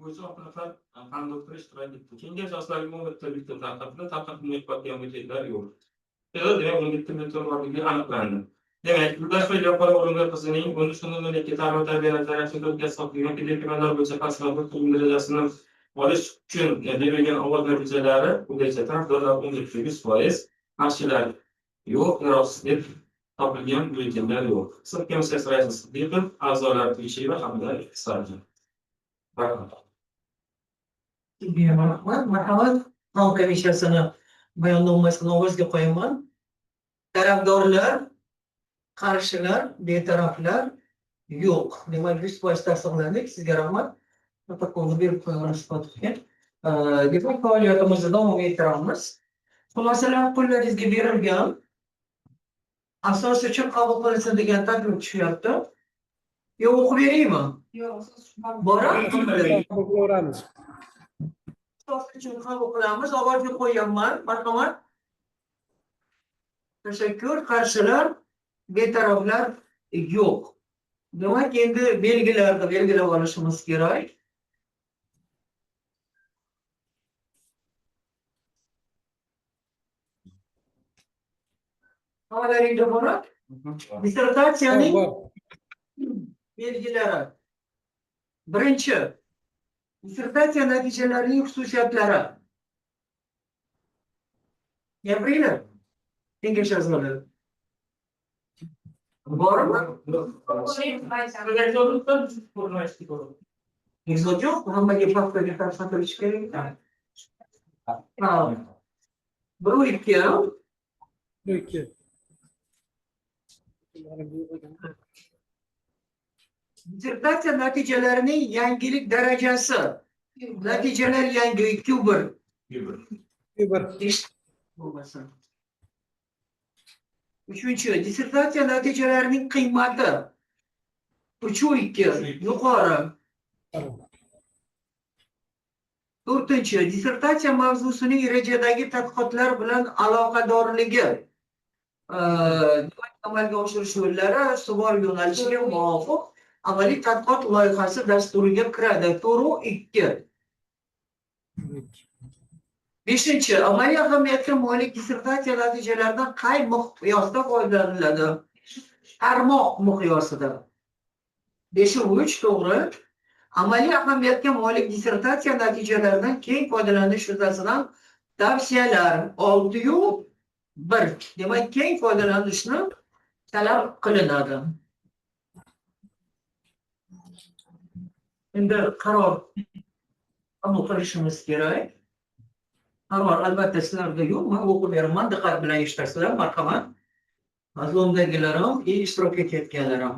bo'yicha 6 nafar fan doktori ishtirok etdi. Kengash a'zolari bitta tarqatilmay qolgan hujjatlar yo'q. Demak, 17 million borligi aniqlandi. Demak, Yurtdosh Gapar O'runboy qizining 13.02 ta'lim tarbiya nazorati o'tkazilgan telekanallar bo'yicha pastlab o'quv darajasini olish uchun berilgan ovoz natijalari bo'yicha tarafdorlar 17%, qarshilar yo'q, iroqsiz deb topilgan byulletenlar yo'q. Sud komissiyasi raisi Siddiqov, a'zolar Tuyisheva hamda Iqtisodchi. Rahmat. Marhamat, Qonun komissiyasini bayonnomasini ovozga qo'yaman. Tarafdorlar, qarshilar, betaraflar yo'q. Demak, 100% tasdiqlandik. Sizga rahmat. Protokolni berib qo'yamiz Sipotovga. Demak, faoliyatimizni davom ettiramiz. Xulosalar qo'llaringizga berilgan. Asos uchun qabul qilinsin degan taklif tushyapti. Yo, o'qib beraymi? Boramiz. Ko'ramiz. Asos uchun qabul qilamiz. Ovozga qo'yaman. Marhamat. Tashakkur. Qarshilar, betaraflar yo'q. Demak, endi belgilarni belgilab olishimiz kerak. Havalaringda bor. Dissertatsiyaning belgilari. Birinchi, dissertatsiya natijalarining xususiyatlari. Gapiringlar. Kengash a'zolari. Bormi? Episod yo'q, hammaga paxtaga tarqatilishi kerak. Bir ikki. Peki. Dissertatsiya natijalarining yangilik darajasi. Natijalar yangi 2-1. Bo'lmasin. Uchinchi, dissertatsiya natijalarining qiymati 3.2 yuqori. To'rtinchi, dissertatsiya mavzusining rejadagi tadqiqotlar bilan aloqadorligi. Amalga oshirish yo'llari savol yo'nalishiga muvofiq amaliy tadqiqot loyihasi dasturiga kiradi. 4.2. Beshinchi, amaliy ahamiyatga molik dissertatsiya natijalaridan qay miqyosda foydalaniladi? Tarmoq miqyosida. 5.3 to'g'ri. Amaliy ahamiyatga molik dissertatsiya natijalaridan keng foydalanish yuzasidan tavsiyalar 6.1. Demak, keng foydalanishni talab qilinadi. Endi qaror qabul qilishimiz kerak. Qaror albatta sizlarda yo'q. Men o'qib beraman, diqqat bilan eshitasizlar. Marhamat. Mazmundagilarim, ishtirok etayotganlarim.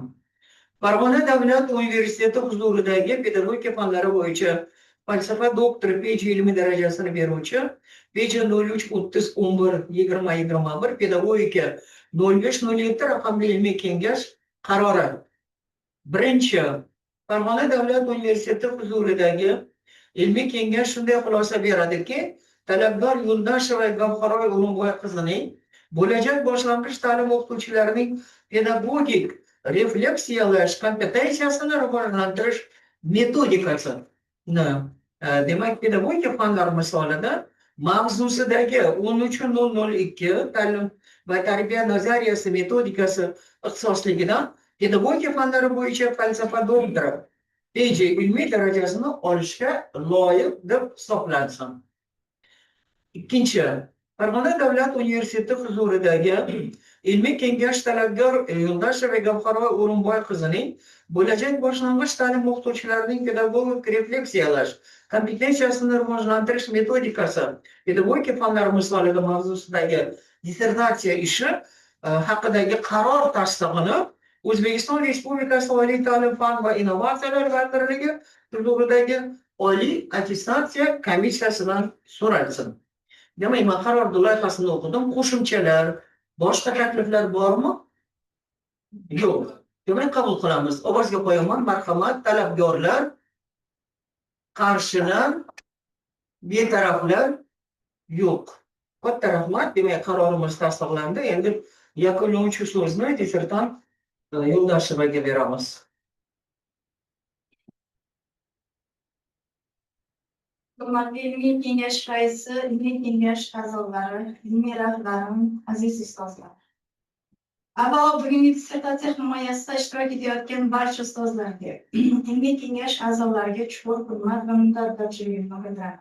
Farg'ona davlat universiteti huzuridagi pedagogika fanlari bo'yicha falsafa doktori PhD ilmiy darajasini beruvchi PhD 03.30.11.2021 pedagogika 05.07 raqamli ilmiy kengash qarori. Birinchi, Farg'ona davlat universiteti huzuridagi ilmiy kengash shunday xulosa beradiki, talabgor Yo'ldasheva Gavharoy O'runboy qizining bo'lajak boshlang'ich ta'lim o'qituvchilarining pedagogik refleksiyalash kompetensiyasini rivojlantirish metodikasi. Demak, pedagogika fanlari misolida mavzusidagi 13.002 ta'lim va tarbiya nazariyasi metodikasi ixtisosligidan pedagogika fanlari bo'yicha falsafa doktori PhD ilmiy darajasini olishga loyiq deb hisoblansin. Ikkinchi, Farg'ona davlat universiteti huzuridagi ilmiy kengash talabgor Yo'ldasheva Gavharoy O'runboy qizining bo'lajak boshlang'ich ta'lim o'qituvchilarining pedagogik refleksiyalash kompetensiyasini rivojlantirish metodikasi pedagogika fanlari misolida mavzusidagi dissertatsiya ishi haqidagi qaror tasdig'ini O'zbekiston Respublikasi Oliy ta'lim fan va innovatsiyalar vazirligi huzuridagi Oliy attestatsiya komissiyasidan so'ralsin. Demak, men qaror loyihasini o'qidim. Qo'shimchalar, boshqa takliflar bormi? Yo'q. Demak, qabul qilamiz. Ovozga qo'yaman. Marhamat, talabgorlar, qarshilar, betaraflar yo'q. Katta rahmat. Demak, qarorimiz tasdiqlandi. Endi yakunlovchi so'zni dissertant Yo'ldashevaga beramiz. Hurmatli ilmiy kengash raisi, ilmiy kengash a'zolari, ilmiy rahbarim, aziz ustozlar. Avvalo bugungi dissertatsiya himoyasida ishtirok etayotgan barcha ustozlarga, ilmiy kengash a'zolariga chuqur hurmat va minnatdorchiligimni bildiraman.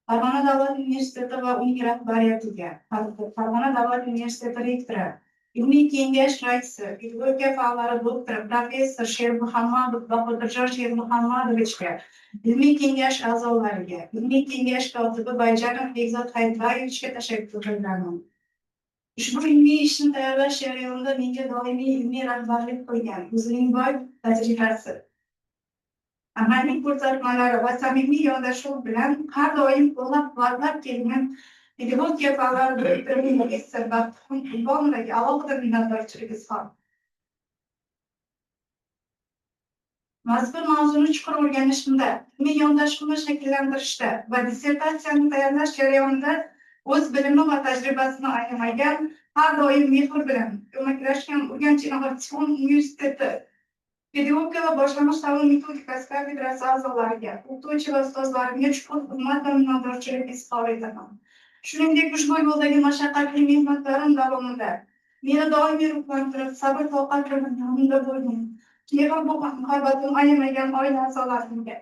Farg'ona davlat universiteti va uning rahbariyatiga, Farg'ona davlat universiteti rektori, ilmiy kengash raisi, pedagogika fanlari doktori, professor Shermuhammadov Bahodirjon Shermuhammadovichga, ilmiy kengash a'zolariga, ilmiy kengash kotibi Bayjanov Bekzod Hayitbayevichga tashakkur bildiraman. Ushbu ilmiy ishni tayyorlash jarayonida menga doimiy ilmiy rahbarlik qilgan o'zining boy tajribasi, amaliy ko'rsatmalari va samimiy yondashuv bilan har doim qo'llab-quvvatlab kelgan pedagogika fanlari doktori professor Baxtixon Qurbonova alohida minnatdorchilik izhor. Mazkur mavzuni chuqur o'rganishimda, ilmiy yondashuvni shakllantirishda va dissertatsiyani tayyorlash jarayonida o'z bilimi va tajribasini ayamagan, har doim mehr bilan ko'maklashgan Urganch innovatsion universiteti pedagogika va boshlang'ich ta'lim metodikasi kafedrasi a'zolariga, o'qituvchi va ustozlarimga chuqur hurmat va minnatdorchilik izhor etaman. Shuningdek, ushbu yo'ldagi mashaqqatli mehnatlarim davomida meni doimiy ruhlantirib, sabr-toqat bilan yonimda bo'lgan, mehr va muhabbatim ayamagan oila a'zolarimga.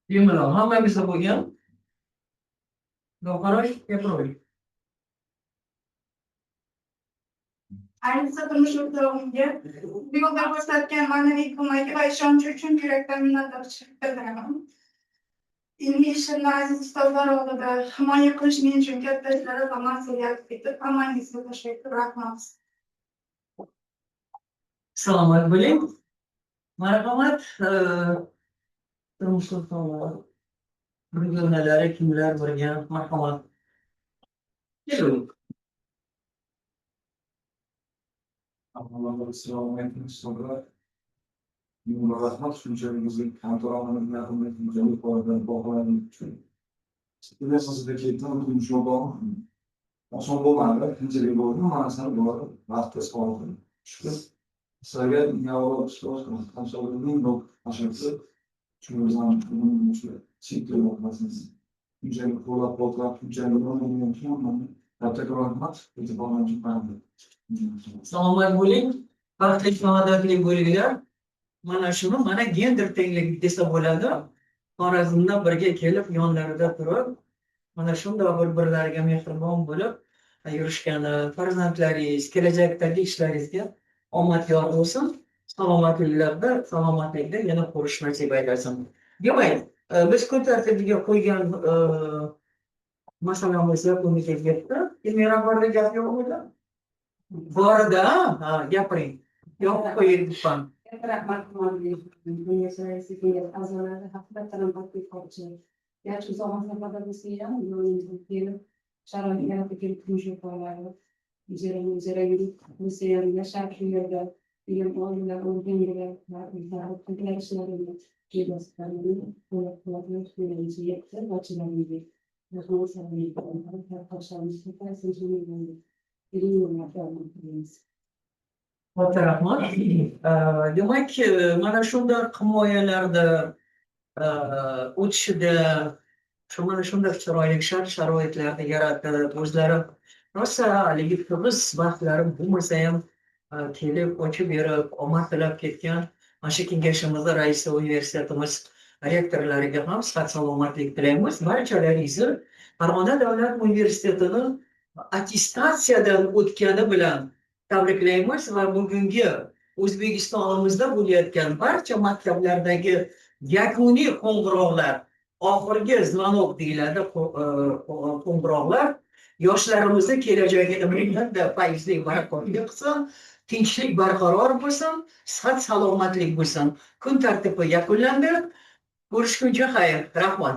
Bemalol hammamizda bo'lgan. Gavharoy, gapiravering. Ayniqsa turmush o'rtog'imga bu yo'lda ko'rsatgan ma'naviy ko'magi va ishonchi uchun yurakdan minnatdorchilik bildiraman. Ilmiy ishimni aziz ustozlar oldida himoya qilish men uchun katta sharaf va mas'uliyat etib, hammangizga tashakkur, rahmat. Salomat bo'ling. Marhamat, turmush o'rtoqlar. Birgalari kimlar birga, marhamat. Keling. Assalomu alaykum ustozlar. Ming rahmat shunchaligingizni kantoramizning rahmatini qo'ygan bog'laning uchun. Sizga ketdim turmush o'rtog'im. Oson bo'lmadi, qiyinchilik bo'ldi, manasini bor, vaqtga soldim. Shukur. Sizlarga avvalo ustoz hamsohibimning bu ashadsi shundan chekdi bo'lmasiniz. Shunchalik qo'llab-quvvatlab, shunchalik o'rgangan uchun katta rahmat. E'tiborni berdi. Salomat bo'ling. Baxtli saodatli bo'linglar. Mana shuni mana gender tengligi desa bo'ladi. Xorazmdan birga kelib, yonlarida turib, mana shunday bir-birlariga mehribon bo'lib yurishgani, farzandlaringiz, kelajakdagi ishlaringizga omad yor bo'lsin. Salomatlikda yana ko'rish nasib aylasin. Demak, biz kun tartibiga qo'ygan masalamiz yakuniga yetdi. Ilmiy rahbarlik gap yo'qmidi? Borda, ha, gapiring. Yo'q qo'ying lütfen. Rahmat a'zolari haqida tadqiqot qiluvchi. Yaxshi uzoq masofadan kelib, sharoit yaratib kelib turmush o'rtoqlari, ijara yurib, museum yashab shu yerda ilm olimlar o'rganganlar va ko'plab ishlarini kelmaslarni qo'llab-quvvatlash bo'yicha yetdi barchalarimizga. Katta rahmat. Demak, mana shunday himoyalarda o'tishida mana shunday chiroyli shart-sharoitlarni yaratib, o'zlari rosa haligi tig'iz vaqtlari bo'lmasa ham kelib, ochib berib, omad tilab ketgan mana shu kengashimizni raisi, universitetimiz rektorlariga ham sihat salomatlik tilaymiz. Barchalaringizni Farg'ona davlat universitetining attestatsiyadan o'tgani bilan tabriklaymiz va bugungi O'zbekistonimizda bo'layotgan barcha maktablardagi yakuniy qo'ng'iroqlar, oxirgi zvanok deyiladi, qo'ng'iroqlar yoshlarimizni kelajagida minnatda faizli barakotli qilsin, tinchlik barqaror bo'lsin, sihat salomatlik bo'lsin. Kun tartibi yakunlandi. Ko'rishguncha xayr. Rahmat.